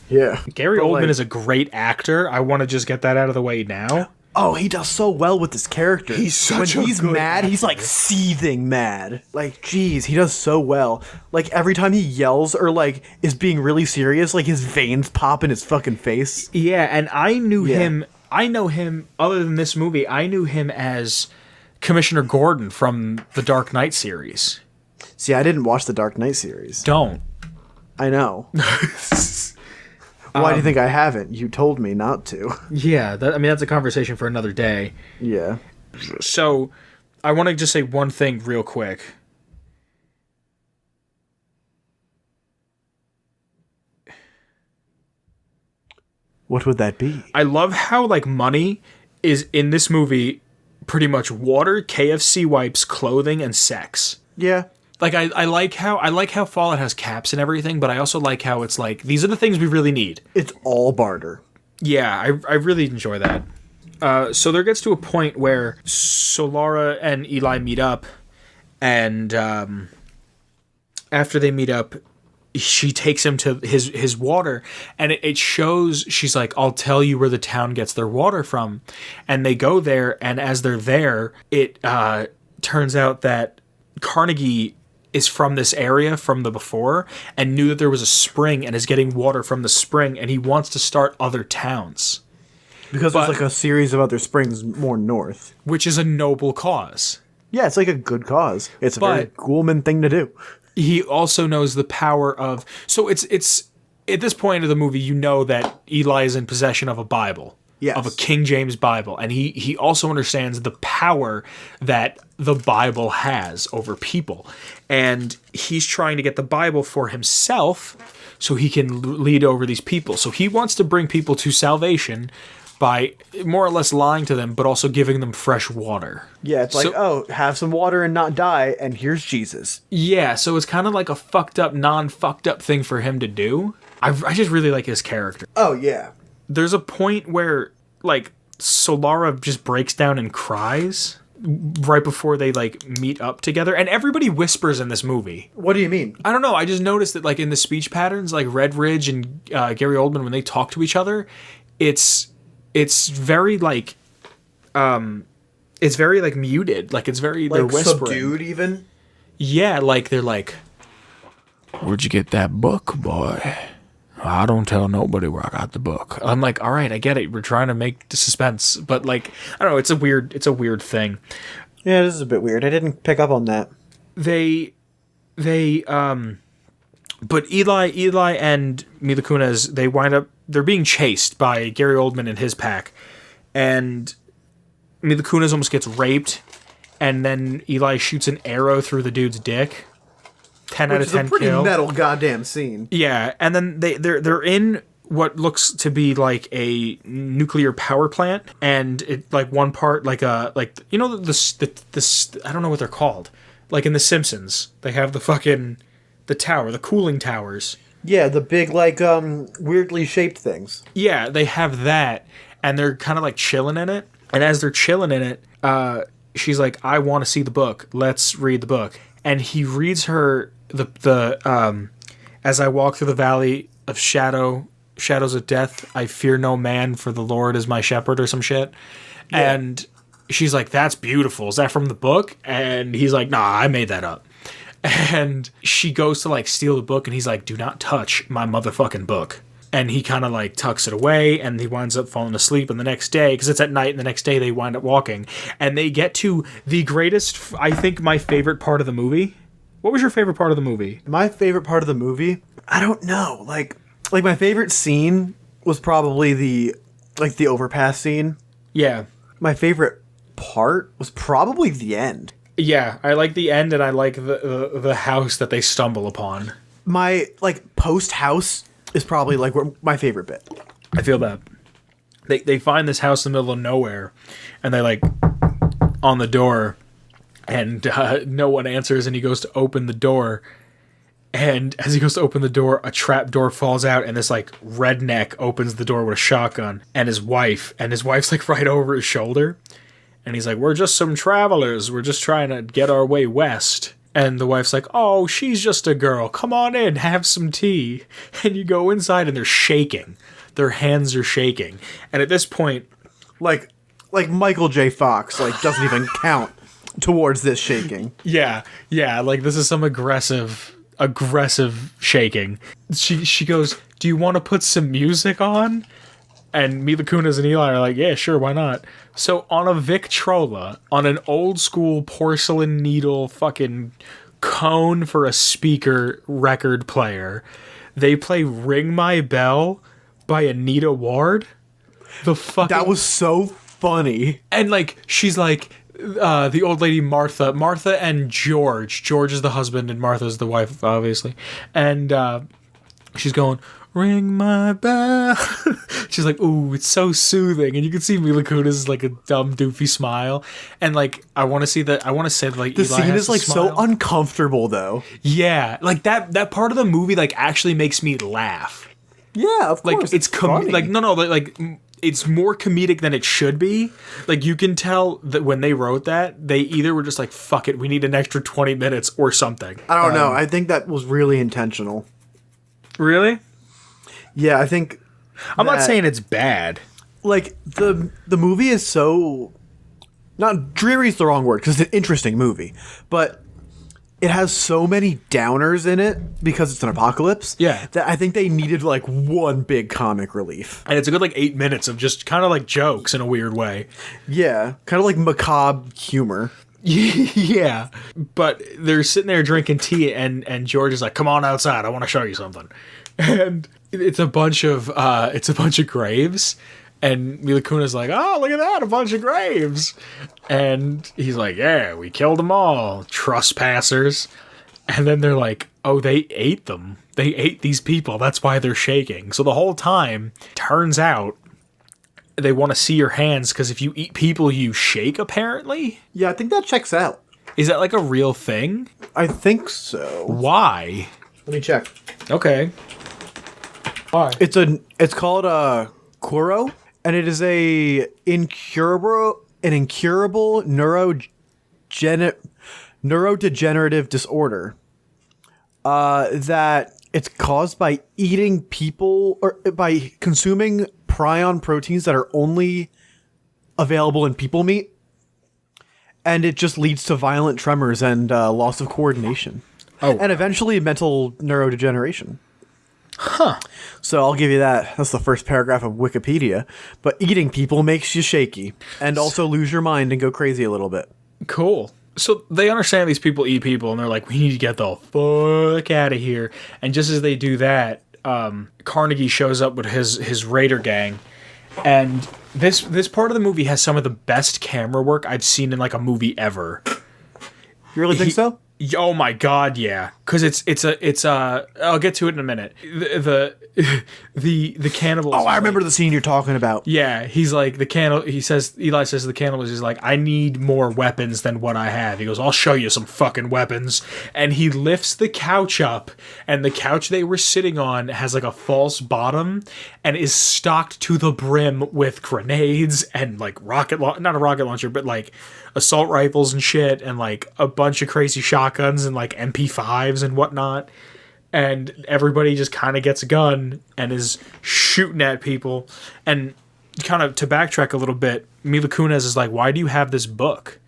Yeah. Gary Oldman is a great actor. I want to just get that out of the way now. Oh, he does so well with this character. He's such when he's good mad, actor. he's like seething mad. Like, geez, he does so well. Like every time he yells or like is being really serious, like his veins pop in his fucking face. Yeah, and I knew him. I know him. Other than this movie, I knew him as Commissioner Gordon from the Dark Knight series. See, I didn't watch the Dark Knight series. Don't. I know. Why do you think I haven't? You told me not to. Yeah, that's a conversation for another day. Yeah. So, I want to just say one thing real quick. What would that be? I love how, like, money is, in this movie, pretty much water, KFC wipes, clothing, and sex. Yeah. Like, I like how Fallout has caps and everything, but I also like how it's like, these are the things we really need. It's all barter. Yeah, I really enjoy that. So there gets to a point where Solara and Eli meet up, and after they meet up, she takes him to his water, and it shows, she's like, I'll tell you where the town gets their water from. And they go there, and as they're there, it turns out that Carnegie is from this area from the before and knew that there was a spring and is getting water from the spring, and he wants to start other towns. Because there's like a series of other springs more north. Which is a noble cause. Yeah, it's like a good cause. It's a very Ghoulman thing to do. He also knows the power of... So it's at this point of the movie, you know that Eli is in possession of a Bible. Yes. Of a King James Bible. And he also understands the power that the Bible has over people. And he's trying to get the Bible for himself so he can lead over these people. So he wants to bring people to salvation by more or less lying to them, but also giving them fresh water. Yeah, it's like, have some water and not die, and here's Jesus. Yeah, so it's kind of like a fucked up, non-fucked up thing for him to do. I just really like his character. Oh, yeah. There's a point where, like, Solara just breaks down and cries right before they, like, meet up together. And everybody whispers in this movie. What do you mean? I don't know. I just noticed that, like, in the speech patterns, like, Redridge and Gary Oldman, when they talk to each other, it's very, like, it's very, like, muted. Like, it's very, like, they're whispering. Subdued, even? Yeah, like, they're like, where'd you get that book, boy? I don't tell nobody where I got the book. I'm like, all right, I get it. We're trying to make the suspense, but like, I don't know. It's a weird thing. Yeah, this is a bit weird. I didn't pick up on that. But Eli and Mila Kunis, they wind up, they're being chased by Gary Oldman and his pack, and Mila Kunis almost gets raped, and then Eli shoots an arrow through the dude's dick. 10 out of 10 Which is a pretty kill. metal goddamn scene. Yeah, and then they're in what looks to be like a nuclear power plant, and it like one part like you know this I don't know what they're called. Like in The Simpsons, they have the tower, the cooling towers. Yeah, the big like weirdly shaped things. Yeah, they have that, and they're kind of like chilling in it. And as they're chilling in it, she's like, "I want to see the book. Let's read the book." And he reads her the as I walk through the valley of shadows of death, I fear no man, for the Lord is my shepherd, or some shit. Yeah. And she's like, that's beautiful. Is that from the book? And he's like, nah, I made that up. And she goes to like steal the book, and he's like, do not touch my motherfucking book. And he kind of like tucks it away, and he winds up falling asleep. And the next day, because it's at night, and the next day they wind up walking, and they get to the greatest, I think, my favorite part of the movie. What was your favorite part of the movie? My favorite part of the movie? I don't know. Like my favorite scene was probably the overpass scene. Yeah. My favorite part was probably the end. Yeah, I like the end, and I like the house that they stumble upon. My post house is probably my favorite bit. I feel that. They find this house in the middle of nowhere, and they on the door, and no one answers, and he goes to open the door, and as he goes to open the door, a trap door falls out, and this redneck opens the door with a shotgun, and his wife's right over his shoulder, and he's like, we're just some travelers, we're just trying to get our way west. And the wife's like, oh, she's just a girl, come on in, have some tea. And you go inside, and they're shaking, their hands are shaking, and at this point, like Michael J. Fox doesn't even count towards this shaking. Yeah, this is some aggressive shaking. She goes, do you want to put some music on? And Mila Kunis and Eli are like, yeah, sure, why not? So on a Victrola, on an old school porcelain needle fucking cone for a speaker record player, they play Ring My Bell by Anita Ward. That was so funny. And she's like, the old lady Martha and George is the husband and Martha's the wife, obviously, and she's going, ring my bell. She's like, ooh, it's so soothing, and you can see Mila Kunis a dumb doofy smile, and I want to say that the Eli scene is so uncomfortable though. Yeah, that part of the movie actually makes me laugh. Yeah, of course. It's it's more comedic than it should be. You can tell that when they wrote that, they either were just fuck it, we need an extra 20 minutes or something. I don't know. I think that was really intentional. Really? Yeah, I think... I'm not saying it's bad. The movie is so... Not dreary is the wrong word, because it's an interesting movie. But it has so many downers in it, because it's an apocalypse, yeah, that I think they needed one big comic relief. And it's a good 8 minutes of just kind of jokes in a weird way. Yeah, kind of macabre humor. Yeah, but they're sitting there drinking tea, and George is like, come on outside, I want to show you something. And it's a bunch of graves, and Mila Kunis is like, oh, look at that, a bunch of graves. And he's like, yeah, we killed them all, trespassers. And then they're like, oh, they ate them. They ate these people, that's why they're shaking. So the whole time, turns out, they want to see your hands, because if you eat people, you shake, apparently? Yeah, I think that checks out. Is that a real thing? I think so. Why? Let me check. Okay. Why? It's called Kuro, and it is an incurable neurodegenerative disorder that it's caused by eating people or by consuming prion proteins that are only available in people meat, and it just leads to violent tremors and loss of coordination. Oh, and eventually mental neurodegeneration. Huh. So I'll give you that. That's the first paragraph of Wikipedia. But eating people makes you shaky and also lose your mind and go crazy a little bit. Cool. So they understand these people eat people, and they're like, we need to get the fuck out of here. And just as they do that, Carnegie shows up with his raider gang. And this part of the movie has some of the best camera work I've seen in a movie ever. You really think so? Oh my god, yeah. Because it's a I'll get to it in a minute. The cannibals. Oh, I remember the scene you're talking about. Yeah, he's like Eli says to the cannibals, he's like, I need more weapons than what I have. He goes, I'll show you some fucking weapons. And he lifts the couch up, and the couch they were sitting on has a false bottom and is stocked to the brim with grenades and not a rocket launcher, but assault rifles and shit, and a bunch of crazy shotguns and MP5s and whatnot. And everybody just kind of gets a gun and is shooting at people. And kind of to backtrack a little bit, Mila Kunis is like, why do you have this book?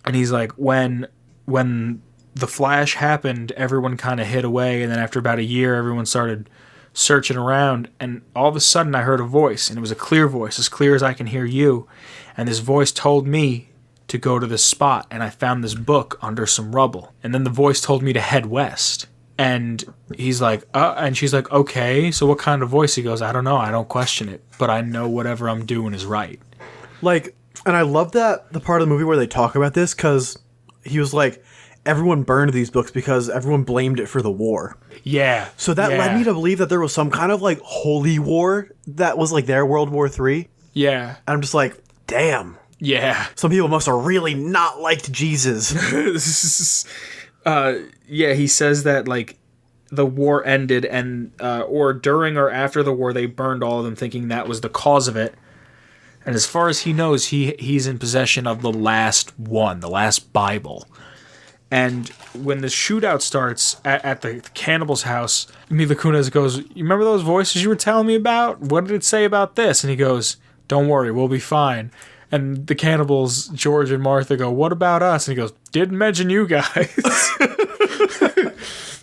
And he's like, when the Flash happened, everyone kind of hid away, and then after about a year, everyone started searching around, and all of a sudden I heard a voice, and it was a clear voice, as clear as I can hear you, and this voice told me to go to this spot, and I found this book under some rubble, and then the voice told me to head west. And he's like, and she's like, okay, so what kind of voice? He goes, I don't know, I don't question it, but I know whatever I'm doing is right. Like, and I love that the part of the movie where they talk about this, because he was like, everyone burned these books because everyone blamed it for the war. Yeah. So that led me to believe that there was some kind of like holy war that was like their World War III. Yeah. And I'm just like, damn. Yeah. Some people must have really not liked Jesus. Yeah, he says that like the war ended and or during or after the war they burned all of them, thinking that was the cause of it. And as far as he knows, he's in possession of the last one, the last Bible. And when the shootout starts at the cannibal's house, Mila Kunis goes, you remember those voices you were telling me about? What did it say about this? And he goes, don't worry, we'll be fine. And the cannibals, George and Martha, go, what about us? And he goes, didn't mention you guys.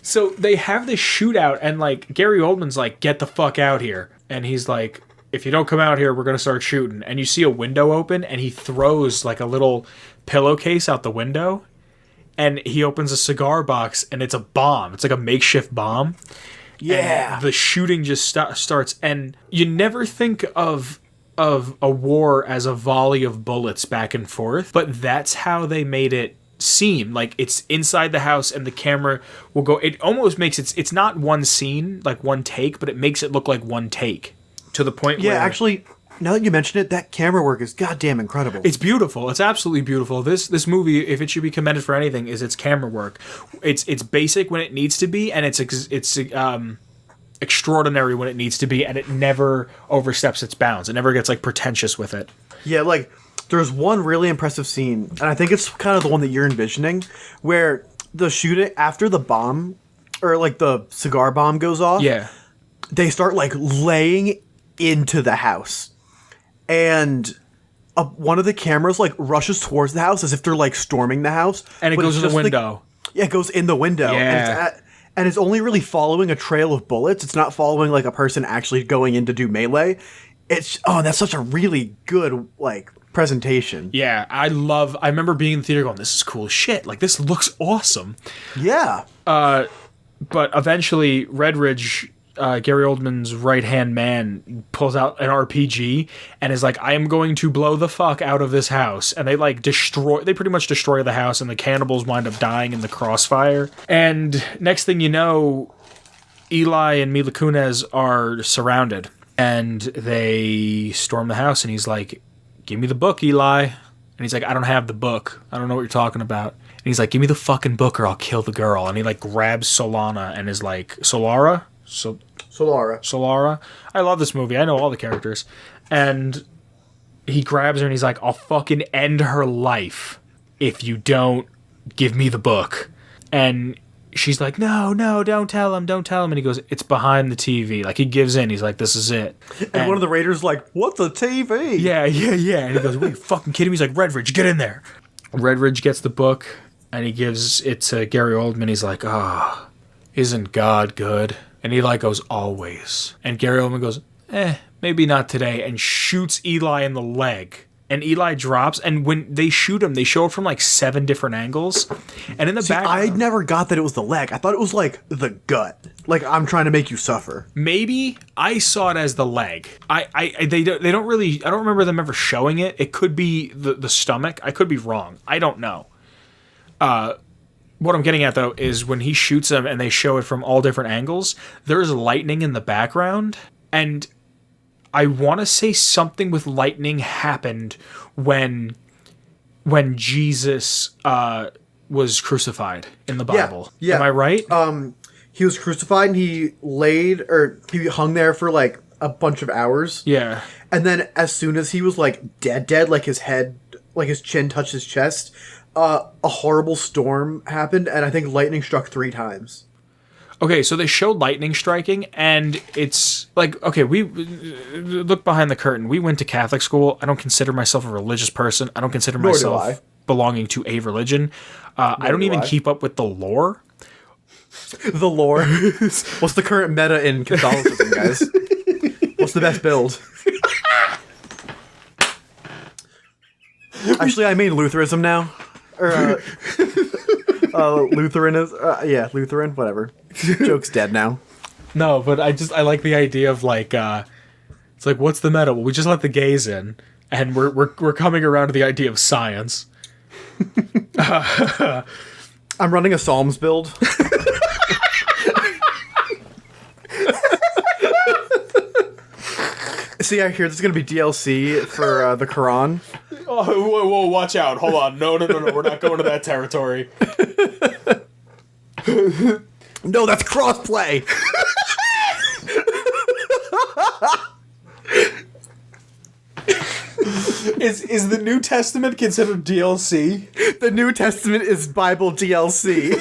So they have this shootout, and like Gary Oldman's like, get the fuck out here. And he's like, if you don't come out here, we're going to start shooting. And you see a window open, and he throws like a little pillowcase out the window. And he opens a cigar box, and it's a bomb. It's like a makeshift bomb. Yeah. And the shooting just starts. And you never think of a war as a volley of bullets back and forth. But that's how they made it seem. Like, it's inside the house, and the camera will go... It almost makes it... It's not one scene, like one take, but it makes it look like one take. To the point where... Yeah, actually... Now that you mention it, that camera work is goddamn incredible. It's beautiful. It's absolutely beautiful. This movie, if it should be commended for anything, is its camera work. It's basic when it needs to be, and it's extraordinary when it needs to be, and it never oversteps its bounds. It never gets like pretentious with it. Yeah, like there's one really impressive scene, and I think it's kind of the one that you're envisioning, where the shooting after the bomb, or like the cigar bomb goes off. Yeah, they start like laying into the house. And one of the cameras like rushes towards the house as if they're like storming the house, and it goes in the window. Yeah, it goes in the window. Yeah. And it's only really following a trail of bullets. It's not following like a person actually going in to do melee. That's such a really good like presentation. Yeah, I remember being in the theater going, this is cool as shit. Like, this looks awesome. Yeah. But eventually Redridge, Gary Oldman's right-hand man, pulls out an RPG and is like, I am going to blow the fuck out of this house. And they pretty much destroy the house, and the cannibals wind up dying in the crossfire. And next thing you know, Eli and Mila Kunis are surrounded, and they storm the house, and he's like, give me the book, Eli. And he's like, I don't have the book. I don't know what you're talking about. And he's like, give me the fucking book or I'll kill the girl. And he like grabs Solana and is like, Solara? Solara. I love this movie. I know all the characters. And he grabs her and he's like, I'll fucking end her life if you don't give me the book. And she's like, no, don't tell him. And he goes, it's behind the TV. Like, he gives in. He's like, this is it. And one of the raiders like, what, the TV? Yeah. And he goes, what, are you fucking kidding me? He's like, Redridge, get in there. Redridge gets the book and he gives it to Gary Oldman. He's like, isn't God good? And Eli goes, always. And Gary Oldman goes, maybe not today, and shoots Eli in the leg. And Eli drops, and when they shoot him, they show it from like 7 different angles. And in the background... I never got that it was the leg. I thought it was like the gut. Like, I'm trying to make you suffer. Maybe I saw it as the leg. They don't really... I don't remember them ever showing it. It could be the stomach. I could be wrong. I don't know. What I'm getting at, though, is when he shoots him and they show it from all different angles, there's lightning in the background, and I want to say something with lightning happened when Jesus was crucified in the Bible. Yeah. Am I right? He was crucified and he hung there for like a bunch of hours. Yeah. And then as soon as he was like dead, like his head, like his chin touched his chest, a horrible storm happened, and I think lightning struck 3 times. Okay, so they showed lightning striking, and it's like, okay, we look behind the curtain. We went to Catholic school. I don't consider myself a religious person. I don't consider Nor do I. myself belonging to a religion. I don't even keep up with the lore. The lore. What's the current meta in Catholicism, guys? What's the best build? Actually, I mean Lutheranism now. Or, Lutheranism. Yeah, Lutheran, whatever. Joke's dead now. No, but I like the idea of like, it's like, what's the meta? Well, we just let the gays in, and we're coming around to the idea of science. I'm running a Psalms build. See, I hear there's gonna be DLC for the Quran. Oh, whoa, watch out. Hold on. No. We're not going to that territory. No, that's crossplay. Is the New Testament considered DLC? The New Testament is Bible DLC.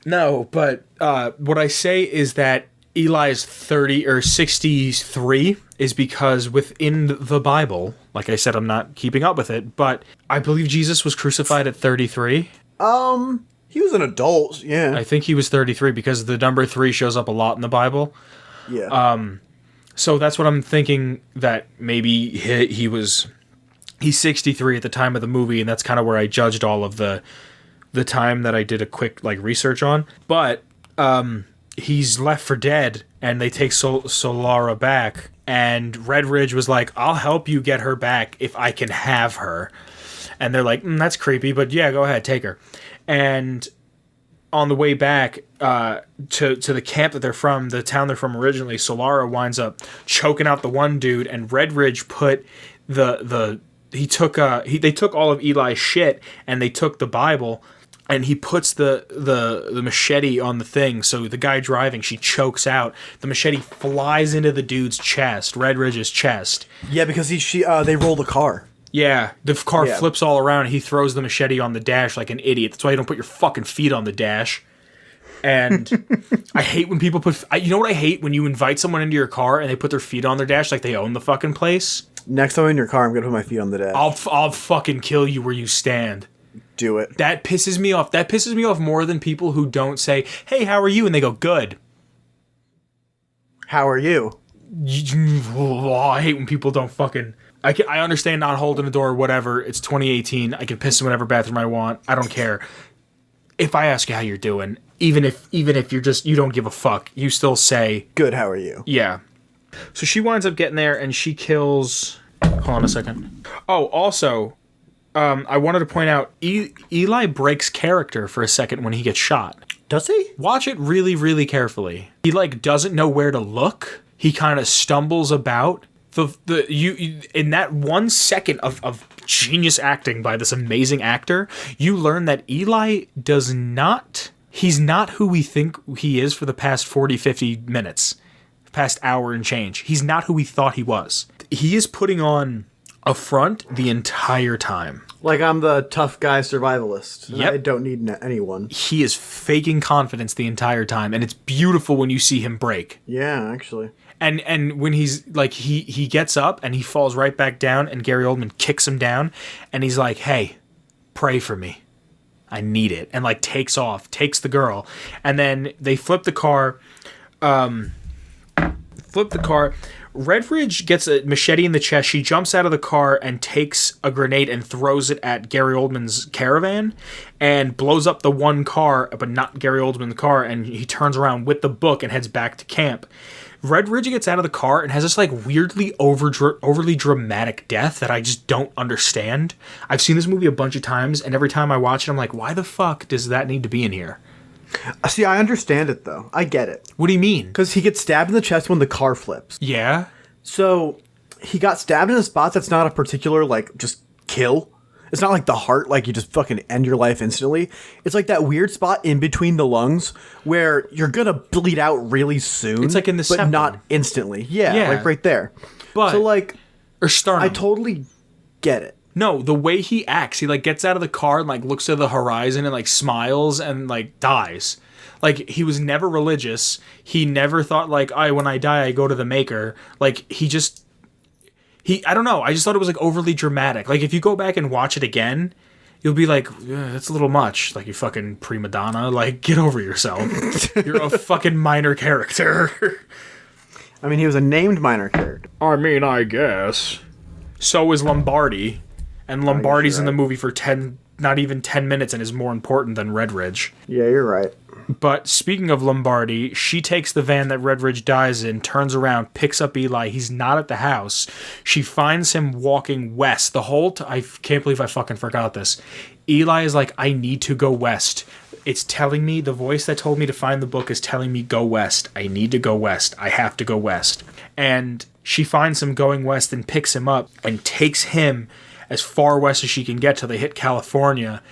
No, but what I say is that Eli's 30 or 63 is because within the Bible, like I said, I'm not keeping up with it, but I believe Jesus was crucified at 33. He was an adult, yeah. I think he was 33 because the number 3 shows up a lot in the Bible. Yeah. So that's what I'm thinking, that maybe he's 63 at the time of the movie, and that's kind of where I judged all of the time that I did a quick like research on. But he's left for dead, and they take Solara back, and Red Ridge was like, I'll help you get her back if I can have her. And they're like, that's creepy, but yeah, go ahead, take her. And on the way back to the camp that they're from, the town they're from originally, Solara winds up choking out the one dude, and Red Ridge put they took all of Eli's shit, and they took the Bible, and he puts the machete on the thing. So the guy driving, she chokes out. The machete flies into the dude's chest, Red Ridge's chest. Yeah, because they roll the car. Yeah, the car flips all around, and he throws the machete on the dash like an idiot. That's why you don't put your fucking feet on the dash. And I hate when people you know what I hate? When you invite someone into your car and they put their feet on their dash like they own the fucking place. Next time in your car, I'm gonna put my feet on the dash. I'll fucking kill you where you stand. Do it. That pisses me off. That pisses me off more than people who don't say, "Hey, how are you?" and they go, "Good." How are you? I hate when people don't fucking... I understand not holding the door or whatever. It's 2018. I can piss in whatever bathroom I want. I don't care. If I ask you how you're doing, even if you're just, you don't give a fuck, you still say... Good, how are you? Yeah. So she winds up getting there, and she kills... Hold on a second. Oh, also... I wanted to point out, Eli breaks character for a second when he gets shot. Does he? Watch it really, really carefully. He doesn't know where to look. He kind of stumbles about. You in that 1 second of genius acting by this amazing actor, you learn that Eli he's not who we think he is for the past 40, 50 minutes, past hour and change. He's not who we thought he was. He is putting on a front the entire time. Like I'm the tough guy survivalist. Yep. I don't need anyone. He is faking confidence the entire time, and it's beautiful when you see him break. Yeah, actually. And when he's like, he gets up and he falls right back down, and Gary Oldman kicks him down, and he's like, "Hey, pray for me. I need it." And takes the girl. And then they flip the car. Red Ridge gets a machete in the chest. She jumps out of the car and takes a grenade and throws it at Gary Oldman's caravan and blows up the one car, but not Gary Oldman's car, and he turns around with the book and heads back to camp. Red Ridge gets out of the car and has this weirdly overly dramatic death that I just don't understand. I've seen this movie a bunch of times, and every time I watch it, I'm like, why the fuck does that need to be in here? See, I understand it, though. I get it. What do you mean? Because he gets stabbed in the chest when the car flips. Yeah? So, he got stabbed in a spot that's not a particular, just kill. It's not like the heart, you just fucking end your life instantly. It's that weird spot in between the lungs where you're gonna bleed out really soon. It's in the but septum. not instantly. Yeah, right there. But... So, or sternum. I totally get it. No, the way he acts, he gets out of the car and looks to the horizon and smiles and dies. Like, he was never religious. He never thought, like, when I die, I go to the maker. Like, I don't know. I just thought it was, like, overly dramatic. Like, if you go back and watch it again, you'll be like, that's a little much. Like, you fucking prima donna. Like, get over yourself. You're a fucking minor character. I mean, he was a named minor character. I mean, I guess. So is Lombardi. And Lombardi's in the movie for not even 10 minutes and is more important than Redridge. Yeah, you're right. But speaking of Lombardi, she takes the van that Redridge dies in, turns around, picks up Eli. He's not at the house. She finds him walking west. I can't believe I fucking forgot this. Eli is like, I need to go west. It's telling me, the voice that told me to find the book is telling me go west. I need to go west. I have to go west. And she finds him going west and picks him up and takes him as far west as she can get till they hit California.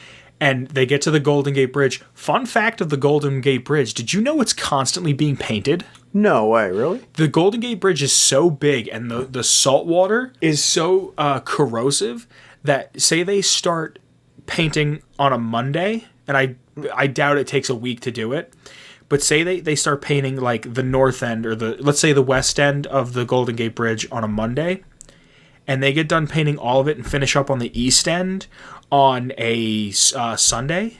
And they get to the Golden Gate Bridge. Fun fact of the Golden Gate Bridge, did you know it's constantly being painted? No way, really? The Golden Gate Bridge is so big and the salt water is so corrosive that, say they start painting on a Monday, and I doubt it takes a week to do it, but say they start painting like the north end or let's say the west end of the Golden Gate Bridge on a Monday, and they get done painting all of it and finish up on the east end on a Sunday,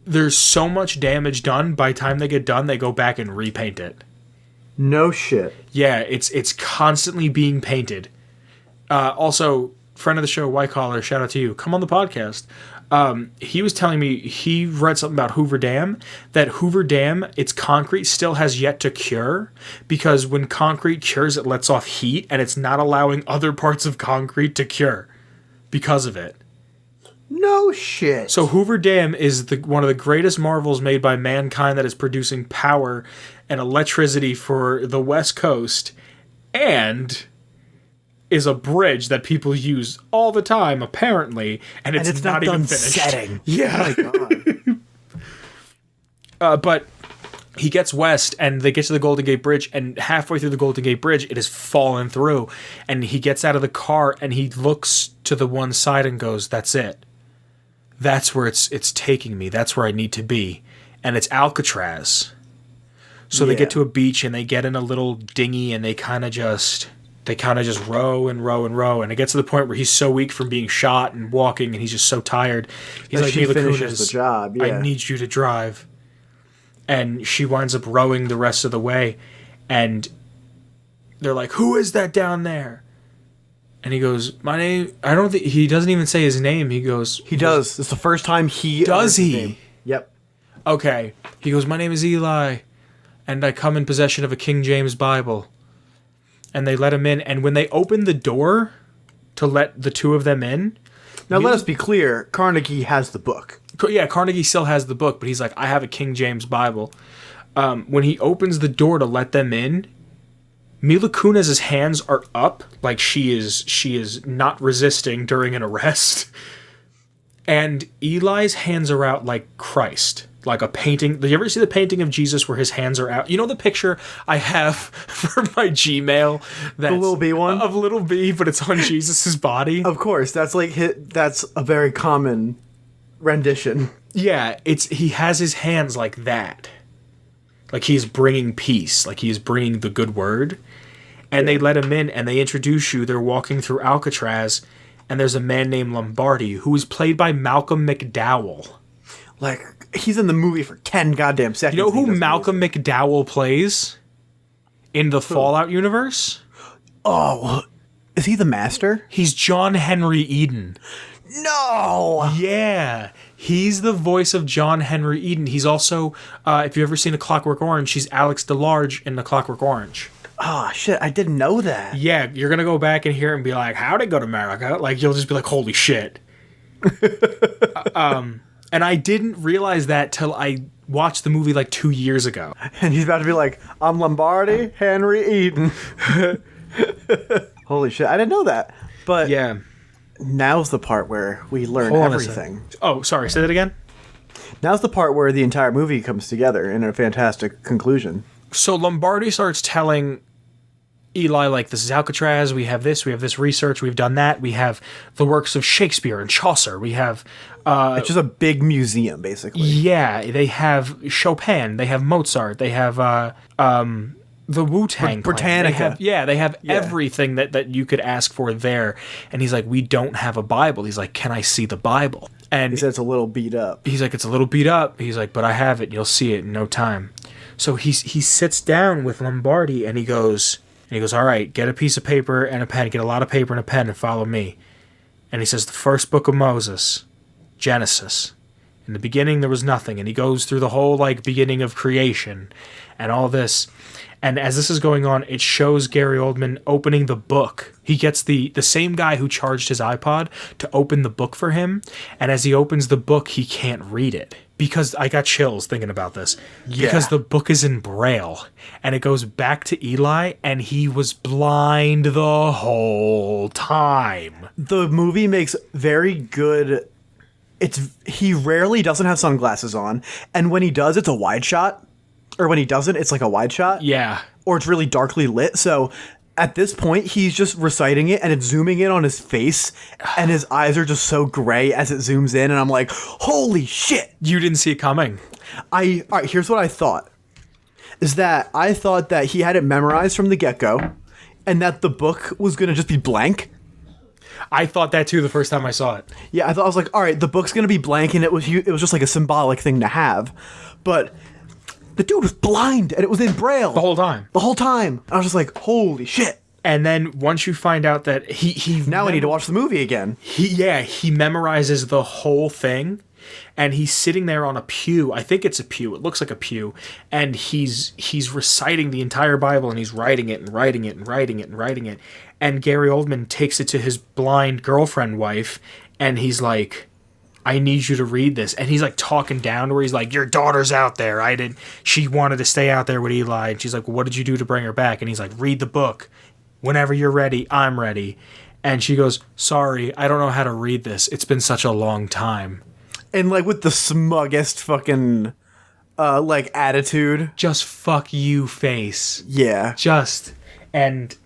there's so much damage done. By the time they get done, they go back and repaint it. No shit. Yeah, it's constantly being painted. Also, friend of the show, White Collar, shout out to you. Come on the podcast. He was telling me he read something about Hoover Dam, that Hoover Dam, its concrete still has yet to cure, because when concrete cures, it lets off heat, and it's not allowing other parts of concrete to cure because of it. No shit. So Hoover Dam is one of the greatest marvels made by mankind that is producing power and electricity for the West Coast, and is a bridge that people use all the time, apparently, and it's not even finished. Setting. Yeah. Oh my God. But he gets west, and they get to the Golden Gate Bridge, and halfway through the Golden Gate Bridge, it has fallen through, and he gets out of the car, and he looks to the one side and goes, that's it. That's where it's taking me. That's where I need to be. And it's Alcatraz. So they get to a beach, and they get in a little dinghy, and they kind of just row and row and row, and it gets to the point where he's so weak from being shot and walking, and he's just so tired. He's like, she finishes the job. Yeah. I need you to drive. And she winds up rowing the rest of the way, and they're like, who is that down there? And he goes, my name, I don't think, he doesn't even say his name. He goes, he does. It's the first time he does he? Yep. Okay. He goes, my name is Eli, and I come in possession of a King James Bible. And they let him in, and when they open the door to let the two of them in... Now, let us be clear, Carnegie has the book. Yeah, Carnegie still has the book, but he's like, I have a King James Bible. When he opens the door to let them in, Mila Kunis's hands are up, like she is not resisting during an arrest. And Eli's hands are out like Christ. Like a painting. Did you ever see the painting of Jesus where his hands are out? You know the picture I have for my Gmail? That's the little B one? Of little B, but it's on Jesus' body? Of course. That's like that's a very common rendition. Yeah, he has his hands like that. Like he's bringing peace. Like he's bringing the good word. And they let him in, and they introduce you. They're walking through Alcatraz, and there's a man named Lombardi, who is played by Malcolm McDowell. Like... He's in the movie for 10 goddamn seconds. You know who Malcolm McDowell plays in the Fallout universe? Oh, is he the master? He's John Henry Eden. No! Yeah. He's the voice of John Henry Eden. He's also, if you've ever seen A Clockwork Orange, he's Alex DeLarge in A Clockwork Orange. Oh, shit, I didn't know that. Yeah, you're going to go back and hear him be like, how'd it go to America? Like, you'll just be like, holy shit. And I didn't realize that till I watched the movie like 2 years ago. And he's about to be like, I'm Lombardi, Henry Eden. Holy shit, I didn't know that. But yeah, now's the part where we learn everything. Oh, sorry, say that again? Now's the part where the entire movie comes together in a fantastic conclusion. So Lombardi starts telling Eli, like, this is Alcatraz, we have this research, we've done that, we have the works of Shakespeare and Chaucer, we have It's just a big museum, basically. Yeah, they have Chopin, they have Mozart, they have the Wu-Tang Britannica. They have everything that you could ask for there. And he's like, we don't have a Bible. He's like, can I see the Bible? And he said it's a little beat up. He's like, it's a little beat up. He's like, but I have it. You'll see it in no time. So he sits down with Lombardi and he goes, all right, get a piece of paper and a pen. Get a lot of paper and a pen and follow me. And he says, the first book of Moses, Genesis. In the beginning, there was nothing. And he goes through the whole beginning of creation and all this. And as this is going on, it shows Gary Oldman opening the book. He gets the same guy who charged his iPod to open the book for him. And as he opens the book, he can't read it. Because I got chills thinking about this. Yeah. Because the book is in Braille. And it goes back to Eli, and he was blind the whole time. The movie makes very good... He rarely doesn't have sunglasses on. And when he does, it's a wide shot. Or when he doesn't, it's like a wide shot. Yeah. Or it's really darkly lit. So at this point, he's just reciting it and it's zooming in on his face. And his eyes are just so gray as it zooms in. And I'm like, holy shit. You didn't see it coming. All right, here's what I thought. Is that I thought that he had it memorized from the get-go. And that the book was going to just be blank. I thought that too the first time I saw it. Yeah, I was like, all right, the book's going to be blank. And it was just like a symbolic thing to have. But... the dude was blind, and it was in Braille. The whole time. The whole time. I was just like, holy shit. And then once you find out that he now I need to watch the movie again. He memorizes the whole thing, and he's sitting there on a pew. I think it's a pew. It looks like a pew. And he's reciting the entire Bible, and he's writing it and writing it and writing it and writing it. And Gary Oldman takes it to his blind girlfriend wife, and he's like... I need you to read this. And he's talking down to where he's like, your daughter's out there. She wanted to stay out there with Eli. And she's like, well, what did you do to bring her back? And he's like, read the book. Whenever you're ready, I'm ready. And she goes, sorry, I don't know how to read this. It's been such a long time. And with the smuggest fucking attitude. Just fuck you face. Yeah. And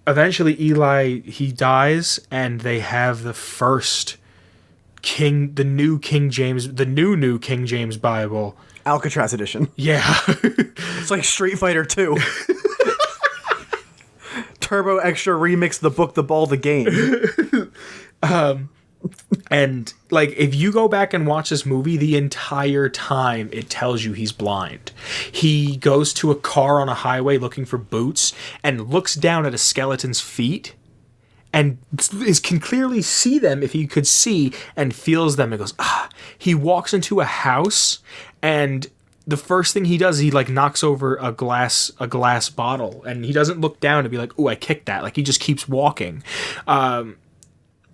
eventually Eli, he dies and they have the first... the new King James Bible, Alcatraz edition. Yeah. It's like Street Fighter 2. Turbo Extra Remix, the book, the ball, the game. And if you go back and watch this movie, the entire time it tells you he's blind. He goes to a car on a highway looking for boots and looks down at a skeleton's feet. And can clearly see them if he could see, and feels them and goes, ah. He walks into a house, and the first thing he does, he knocks over a glass bottle, and he doesn't look down to be like, oh, I kicked that. He just keeps walking.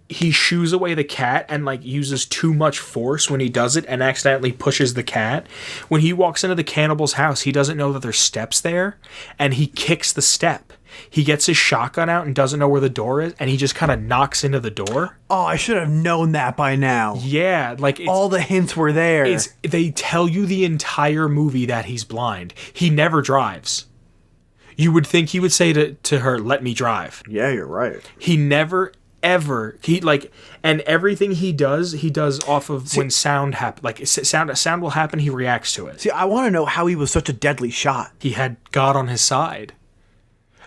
He shoos away the cat and uses too much force when he does it and accidentally pushes the cat. When he walks into the cannibal's house, he doesn't know that there's steps there, and he kicks the step. He gets his shotgun out and doesn't know where the door is, and he just kind of knocks into the door. Oh, I should have known that by now. Yeah, all the hints were there. They tell you the entire movie that he's blind. He never drives. You would think he would say to her, let me drive. Yeah, you're right. He never, ever, and everything he does off of when sound happen. Sound will happen, he reacts to it. See, I want to know how he was such a deadly shot. He had God on his side.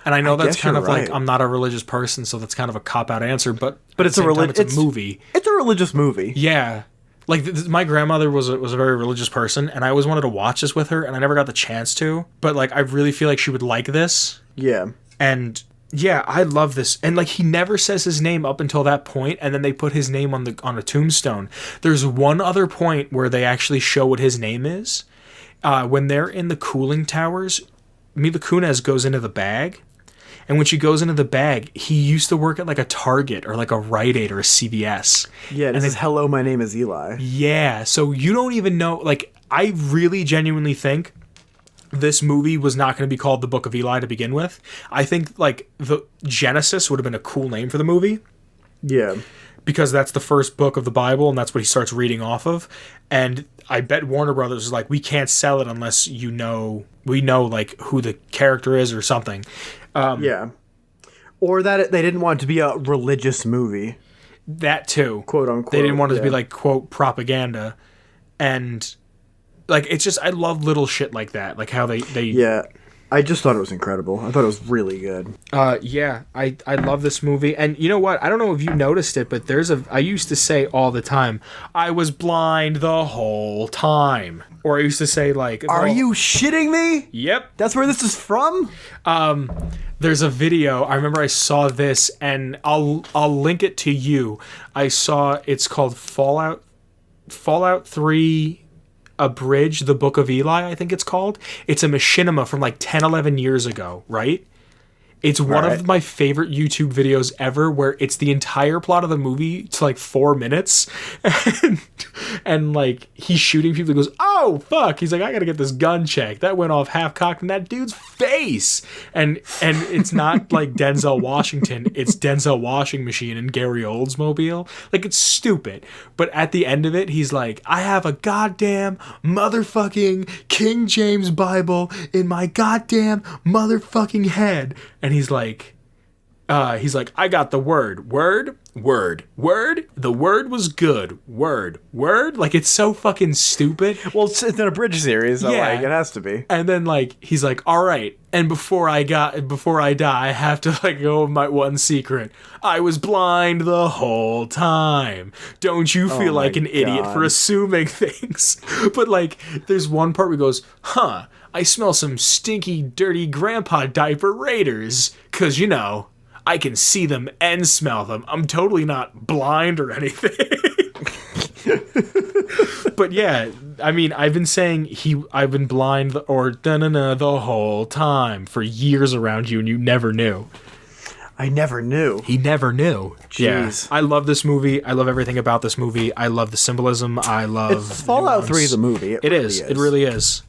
And I know that's kind of right. I'm not a religious person, so that's kind of a cop-out answer, but it's a movie. It's a religious movie. Yeah. My grandmother was a very religious person, and I always wanted to watch this with her, and I never got the chance to. But I really feel like she would like this. Yeah. And yeah, I love this. And he never says his name up until that point, and then they put his name on a tombstone. There's one other point where they actually show what his name is. When they're in the cooling towers, Mila Kunis goes into the bag. And when she goes into the bag, he used to work at a Target or a Rite Aid or a CVS. Yeah, this is hello, my name is Eli. Yeah, so you don't even know, I really genuinely think this movie was not going to be called The Book of Eli to begin with. I think the Genesis would have been a cool name for the movie. Yeah. Because that's the first book of the Bible and that's what he starts reading off of. And I bet Warner Brothers is we can't sell it unless we know who the character is or something. Yeah. Or that they didn't want it to be a religious movie. that too. Quote unquote. They didn't want it to be like, quote, propaganda. And like, it's just, I love little shit like that. Like how they Yeah. I just thought it was incredible. I thought it was really good. Yeah, I love this movie. And you know what? I don't know if you noticed it, but I used to say all the time, I was blind the whole time. Or I used to say like, Are you shitting me? Yep. That's where this is from? There's a video. I remember I saw this, and I'll link it to you. I saw, it's called Fallout 3 Abridged, the Book of Eli, I think it's called. It's a machinima from like 10, 11 years ago, right? It's one of my favorite YouTube videos ever, where it's the entire plot of the movie to like 4 minutes. And like, he's shooting people. He goes, oh, fuck. He's like, I gotta get this gun checked. That went off half-cocked in that dude's face. And it's not like Denzel Washington. It's Denzel Washing Machine and Gary Oldsmobile. Like, it's stupid. But at the end of it, he's like, I have a goddamn motherfucking King James Bible in my goddamn motherfucking head. And he's like, I got the word. The word was good. Word. Like, it's so fucking stupid. Well, it's an abridged series, so like, it has to be. And then like, he's like, all right. And before I die, I have to let go of my one secret. I was blind the whole time. Don't you feel like an idiot for assuming things? But like, there's one part where he goes, I smell some stinky, dirty grandpa diaper raiders. 'Cause, you know, I can see them and smell them. I'm totally not blind or anything. But yeah, I mean, I've been saying I've been blind the whole time for years around you, and you never knew. I never knew. He never knew. Jeez. Yeah. I love this movie. I love everything about this movie. I love the symbolism. I love Fallout 3 is a movie. It is. It really is.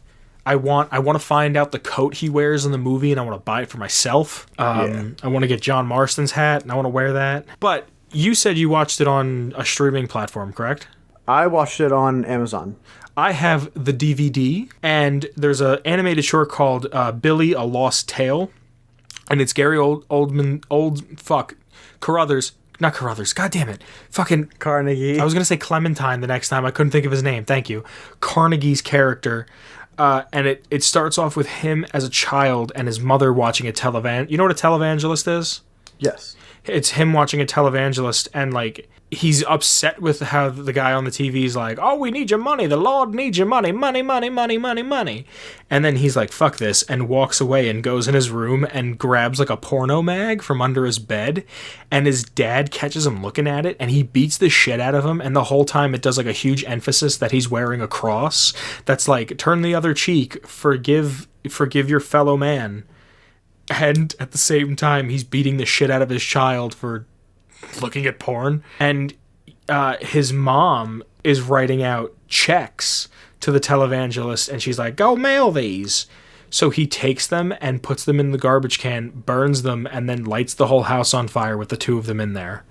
I want to find out the coat he wears in the movie, and I want to buy it for myself. I want to get John Marston's hat, and I want to wear that. But you said you watched it on a streaming platform, correct? I watched it on Amazon. I have the DVD, and there's an animated short called Billy, A Lost Tale, and it's Gary Carruthers. Not Carruthers. God damn it. Fucking Carnegie. I was going to say Clementine the next time. I couldn't think of his name. Thank you. Carnegie's character. And it starts off with him as a child and his mother watching a televangelist. You know what a televangelist is? Yes. It's him watching a televangelist, and like, he's upset with how the guy on the TV is like, oh, we need your money. The Lord needs your money. Money. And then he's like, fuck this, and walks away and goes in his room and grabs like a porno mag from under his bed. And his dad catches him looking at it, and he beats the shit out of him. And the whole time it does like a huge emphasis that he's wearing a cross. That's like, turn the other cheek, forgive your fellow man. And at the same time, he's beating the shit out of his child for looking at porn. And his mom is writing out checks to the televangelist, and she's like, go mail these. So he takes them and puts them in the garbage can, burns them, and then lights the whole house on fire with the two of them in there.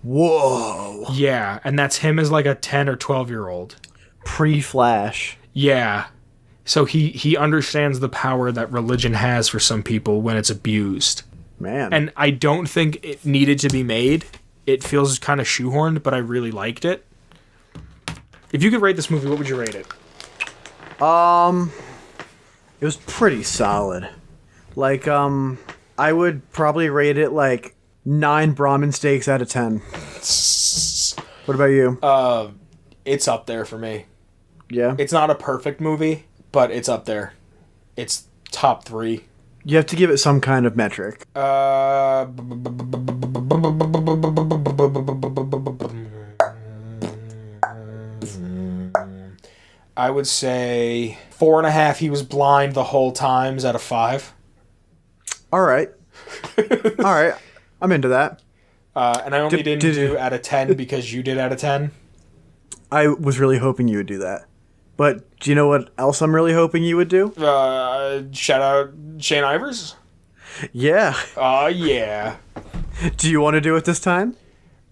Whoa. Yeah, and that's him as like a 10 or 12-year-old. Pre-Flash. Yeah. So he understands the power that religion has for some people when it's abused. Man. And I don't think it needed to be made. It feels kind of shoehorned, but I really liked it. If you could rate this movie, what would you rate it? It was pretty solid. Like, I would probably rate it like 9 Brahmin steaks out of 10. What about you? It's up there for me. Yeah? It's not a perfect movie, but it's up there. It's top 3. You have to give it some kind of metric. I would say 4.5. He was blind the whole times out of 5. All right. All right. I'm into that. And I only didn't do out of 10 because you did out of 10. I was really hoping you would do that. But do you know what else I'm really hoping you would do? Shout out Shane Ivers? Yeah. Yeah. Do you want to do it this time?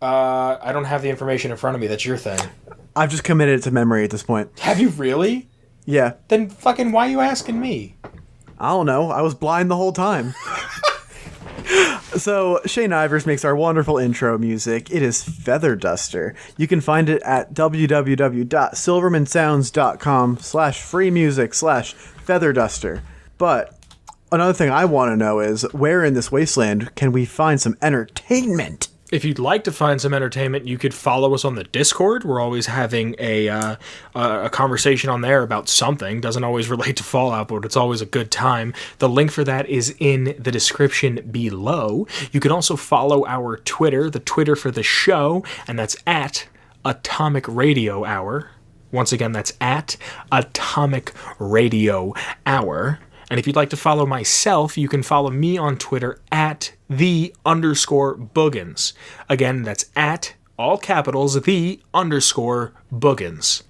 I don't have the information in front of me. That's your thing. I've just committed it to memory at this point. Have you really? Yeah. Then fucking why are you asking me? I don't know. I was blind the whole time. So Shane Ivers makes our wonderful intro music. It is Feather Duster. You can find it at www.silvermansounds.com/free music/featherduster. But another thing I want to know is, where in this wasteland can we find some entertainment? If you'd like to find some entertainment, you could follow us on the Discord. We're always having a conversation on there about something. Doesn't always relate to Fallout, but it's always a good time. The link for that is in the description below. You can also follow our Twitter, the Twitter for the show, and that's at Atomic Radio Hour. Once again, that's at Atomic Radio Hour. And if you'd like to follow myself, you can follow me on Twitter at @the_Boogans. Again, that's at, all capitals, @the_Boogans.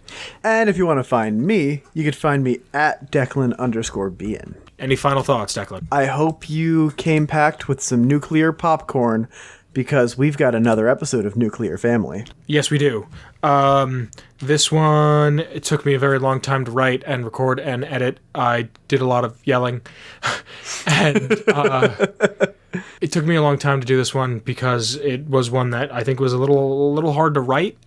And if you want to find me, you can find me at Declan_Bien. Any final thoughts, Declan? I hope you came packed with some nuclear popcorn, because we've got another episode of Nuclear Family. Yes, we do. This one, it took me a very long time to write and record and edit. I did a lot of yelling. And it took me a long time to do this one because it was one that I think was a little hard to write.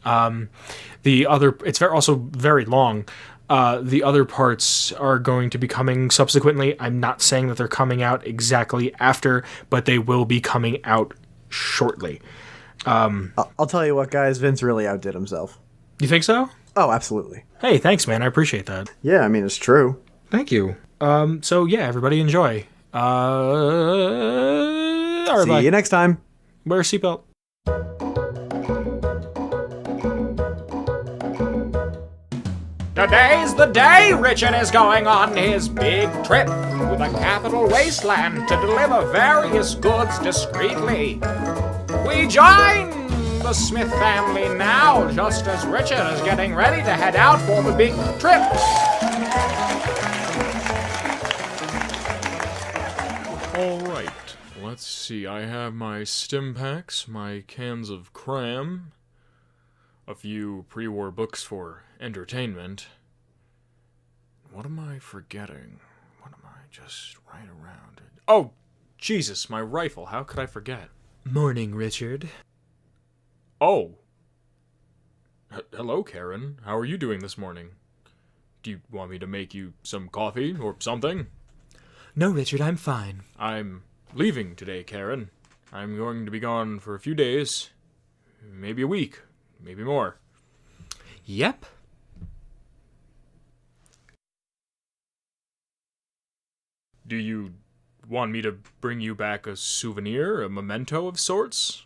It's also very long. The other parts are going to be coming subsequently. I'm not saying that they're coming out exactly after, but they will be coming out shortly. I'll tell you what, guys, Vince really outdid himself. You think so? Oh, absolutely. Hey, thanks, man. I appreciate that. Yeah, I mean, it's true. Thank you. So yeah, everybody enjoy. All right, See bye. you next time. Wear a seatbelt. Today's the day Richard is going on his big trip to the capital wasteland to deliver various goods discreetly. We join the Smith family now, just as Richard is getting ready to head out for the big trip. All right, let's see. I have my stim packs, my cans of cram, a few pre-war books for entertainment. What am I forgetting? What am I just right around it? Oh, Jesus, my rifle. How could I forget? Morning, Richard. Oh. Hello, Karen. How are you doing this morning? Do you want me to make you some coffee or something? No, Richard, I'm fine. I'm leaving today, Karen. I'm going to be gone for a few days. Maybe a week. Maybe more. Yep. Do you want me to bring you back a souvenir, a memento of sorts?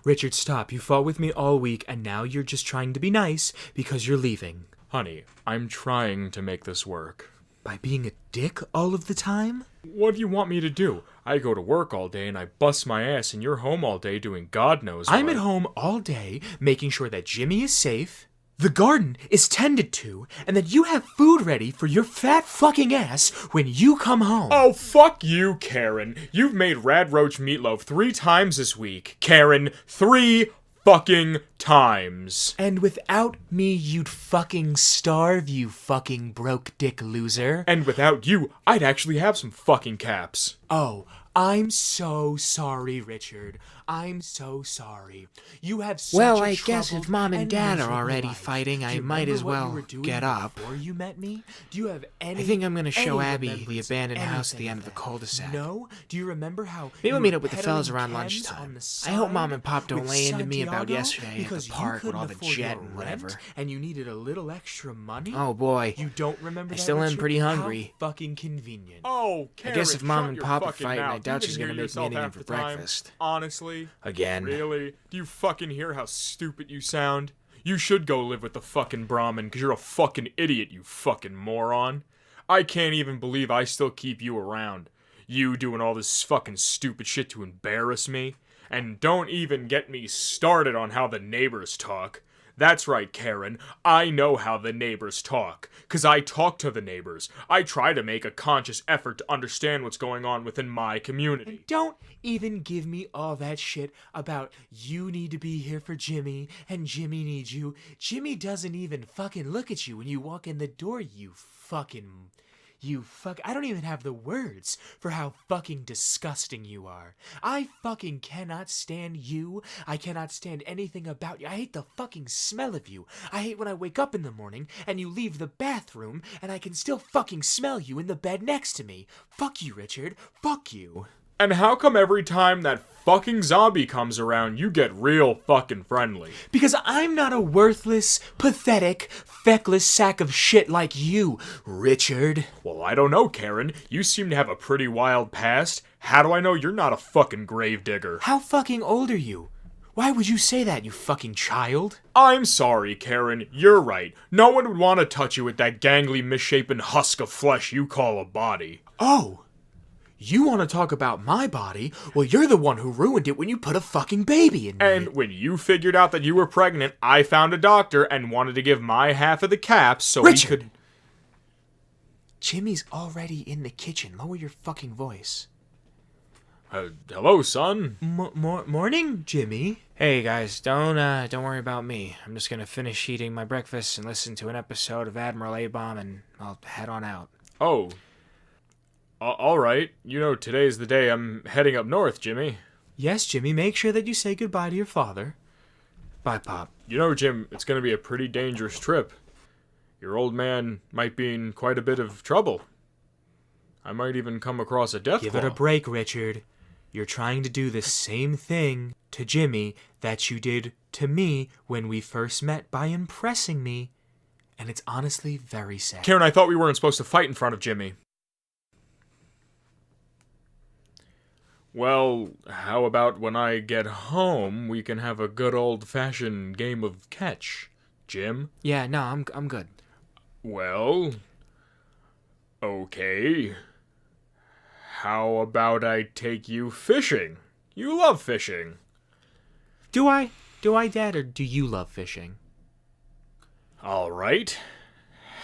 Richard, stop. You fought with me all week, and now you're just trying to be nice because you're leaving. Honey, I'm trying to make this work. By being a dick all of the time? What do you want me to do? I go to work all day and I bust my ass, and you're home all day doing God knows what. I'm at home all day making sure that Jimmy is safe, the garden is tended to, and that you have food ready for your fat fucking ass when you come home. Oh, fuck you, Karen. You've made Rad Roach meatloaf 3 times this week. Karen, 3 fucking times. And without me, you'd fucking starve, you fucking broke dick loser. And without you, I'd actually have some fucking caps. Oh, I'm so sorry, Richard. I'm so sorry. You have such Well, a I guess troubled if Mom and Dad are miserable already life. fighting, Do I you might remember as what you well were doing get up. Before you met me? Do you have any? I think I'm gonna show any Abby the remembrance, abandoned house at the anything end of the that? cul-de-sac. No? Do you remember how? Maybe you we'll meet were up with the peddling fellas around chems lunchtime. on the I hope Mom side and Pop don't with lay into me about Santiago yesterday at the because you park with couldn't all the afford jet your and rent, whatever. and you needed a little extra money. Oh boy. You don't remember I that, still am Richard? pretty hungry. How fucking convenient. Oh, Karen, guess if Mom shut and your Pop are fucking fighting, I mouth. doubt You she's can gonna hear make me yourself anything half for the time. breakfast. Honestly? Again. Really? Do you fucking hear how stupid you sound? You should go live with the fucking Brahmin, because you're a fucking idiot, you fucking moron. I can't even believe I still keep you around. You doing all this fucking stupid shit to embarrass me. And don't even get me started on how the neighbors talk. That's right, Karen. I know how the neighbors talk. 'Cause I talk to the neighbors. I try to make a conscious effort to understand what's going on within my community. Don't even give me all that shit about you need to be here for Jimmy and Jimmy needs you. Jimmy doesn't even fucking look at you when you walk in the door, you fucking... I don't even have the words for how fucking disgusting you are. I fucking cannot stand you. I cannot stand anything about you. I hate the fucking smell of you. I hate when I wake up in the morning and you leave the bathroom and I can still fucking smell you in the bed next to me. Fuck you, Richard. Fuck you. And how come every time that fucking zombie comes around, you get real fucking friendly? Because I'm not a worthless, pathetic, feckless sack of shit like you, Richard. Well, I don't know, Karen. You seem to have a pretty wild past. How do I know you're not a fucking gravedigger? How fucking old are you? Why would you say that, you fucking child? I'm sorry, Karen. You're right. No one would want to touch you with that gangly, misshapen husk of flesh you call a body. Oh. You want to talk about my body? Well, you're the one who ruined it when you put a fucking baby in me. And when you figured out that you were pregnant, I found a doctor and wanted to give my half of the caps so Richard! we could... Jimmy's already in the kitchen. Lower your fucking voice. Hello, son. Morning, Jimmy. Hey, guys, don't worry about me. I'm just gonna finish eating my breakfast and listen to an episode of Admiral A-Bomb, and I'll head on out. Oh. All right. You know, today's the day I'm heading up north, Jimmy. Yes, Jimmy, make sure that you say goodbye to your father. Bye, Pop. You know, Jim, it's going to be a pretty dangerous trip. Your old man might be in quite a bit of trouble. I might even come across a death Give claw. it a break, Richard. You're trying to do the same thing to Jimmy that you did to me when we first met by impressing me. And it's honestly very sad. Karen, I thought we weren't supposed to fight in front of Jimmy. Well, how about when I get home, we can have a good old-fashioned game of catch, Jim? Yeah, no, I'm good. Well, okay. How about I take you fishing? You love fishing. Do I? Do I, Dad, or do you love fishing? All right.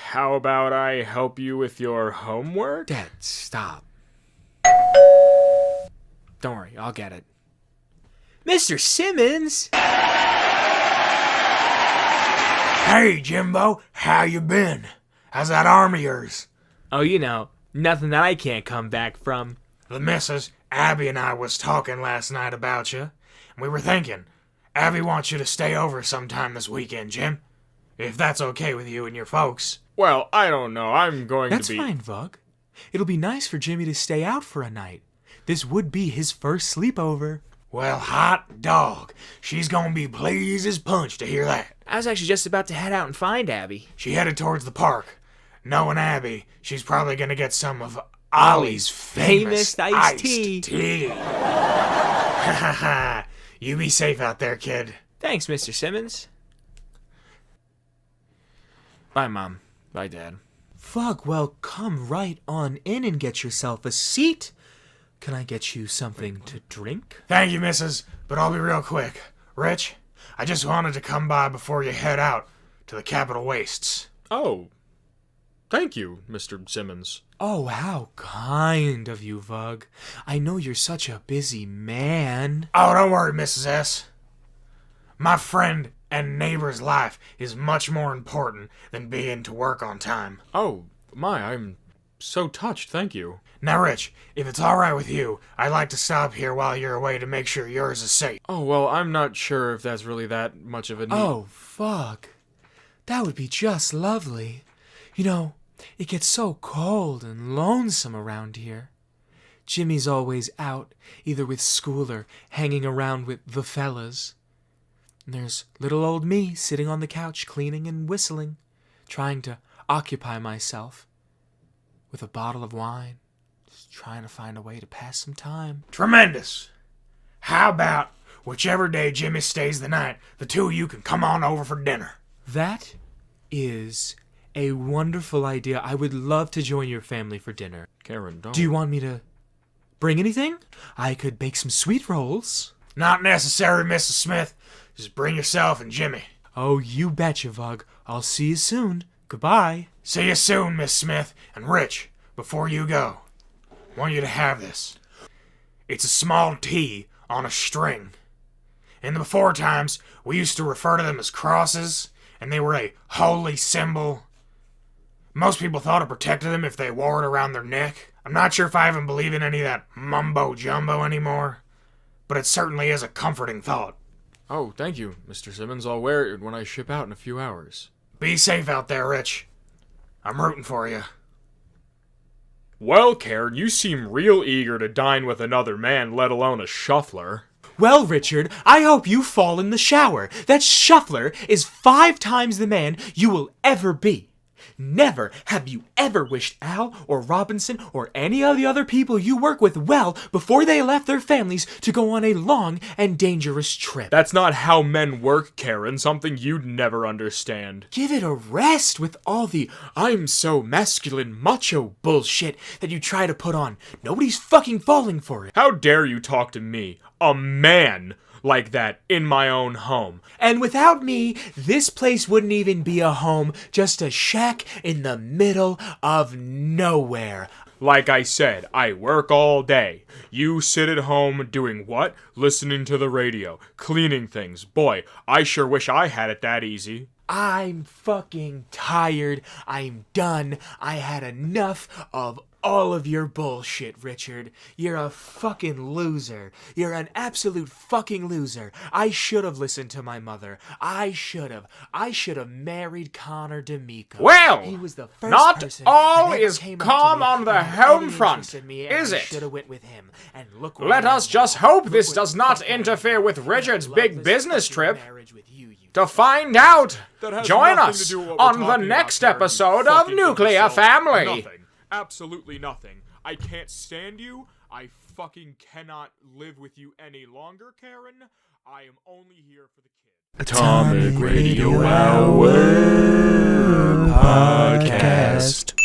How about I help you with your homework? Dad, stop. Don't worry, I'll get it. Mr. Simmons! Hey, Jimbo, how you been? How's that arm of yours? Oh, you know, nothing that I can't come back from. The missus, Abby, and I was talking last night about you, and we were thinking, Abby wants you to stay over sometime this weekend, Jim. If that's okay with you and your folks. Well, I don't know. I'm going That's to be... fine, Vug. It'll be nice for Jimmy to stay out for a night. This would be his first sleepover. Well, hot dog. She's gonna be pleased as punch to hear that. I was actually just about to head out and find Abby. She headed towards the park. Knowing Abby, she's probably gonna get some of Ollie's famous iced tea. You be safe out there, kid. Thanks, Mr. Simmons. Bye, Mom. Bye, Dad. Vug, well, come right on in and get yourself a seat. Can I get you something to drink? Thank you, missus, but I'll be real quick. Rich, I just wanted to come by before you head out to the Capitol Wastes. Oh. Thank you, Mr. Simmons. Oh, how kind of you, Vug. I know you're such a busy man. Oh, don't worry, Mrs. S. My friend and neighbor's life is much more important than being to work on time. Oh, I'm so touched, thank you. Now, Rich, if it's all right with you, I'd like to stop here while you're away to make sure yours is safe. Oh, well, I'm not sure if that's really that much of a need. Oh, fuck. That would be just lovely. You know, it gets so cold and lonesome around here. Jimmy's always out, either with school or hanging around with the fellas. And there's little old me sitting on the couch cleaning and whistling, trying to occupy myself with a bottle of wine, just trying to find a way to pass some time. Tremendous. How about whichever day Jimmy stays the night, the two of you can come on over for dinner? That is a wonderful idea. I would love to join your family for dinner. Karen, don't. Do you want me to bring anything? I could bake some sweet rolls. Not necessary, Mrs. Smith. Just bring yourself and Jimmy. Oh, you betcha, Vug. I'll see you soon. Goodbye. See you soon, Miss Smith. And Rich, before you go, I want you to have this. It's a small T on a string. In the before times, we used to refer to them as crosses, and they were a holy symbol. Most people thought it protected them if they wore it around their neck. I'm not sure if I even believe in any of that mumbo-jumbo anymore, but it certainly is a comforting thought. Oh, thank you, Mr. Simmons. I'll wear it when I ship out in a few hours. Be safe out there, Rich. I'm rooting for you. Well, Karen, you seem real eager to dine with another man, let alone a shuffler. Well, Richard, I hope you fall in the shower. That shuffler is 5 times the man you will ever be. Never have you ever wished Al or Robinson or any of the other people you work with well before they left their families to go on a long and dangerous trip. That's not how men work, Karen, something you'd never understand. Give it a rest with all the I'm so masculine macho bullshit that you try to put on. Nobody's fucking falling for it. How dare you talk to me, a man, like that in my own home? And without me, this place wouldn't even be a home, just a shack in the middle of nowhere. Like I said, I work all day. You sit at home doing what? Listening to the radio, cleaning things. Boy, I sure wish I had it that easy. I'm fucking tired. I'm done. I had enough of all of your bullshit, Richard. You're a fucking loser. You're an absolute fucking loser. I should have listened to my mother. I should have married Connor D'Amico. Well, he was the first not person all that ever is came up calm to me on the and had home any front, interest in me, is and I it? should have went with him. And look where Let I am us just now. hope Look this where does the not fuck I am. interfere with Richard's Love big this business fucking trip. marriage with you, you To find out, That has join nothing us to do with what we're on the talking next about, Karen, you episode of fucking Nuclear imbecile. Family. Nothing. Absolutely nothing. I can't stand you. I fucking cannot live with you any longer, Karen. I am only here for the kid. Atomic Radio Hour Podcast.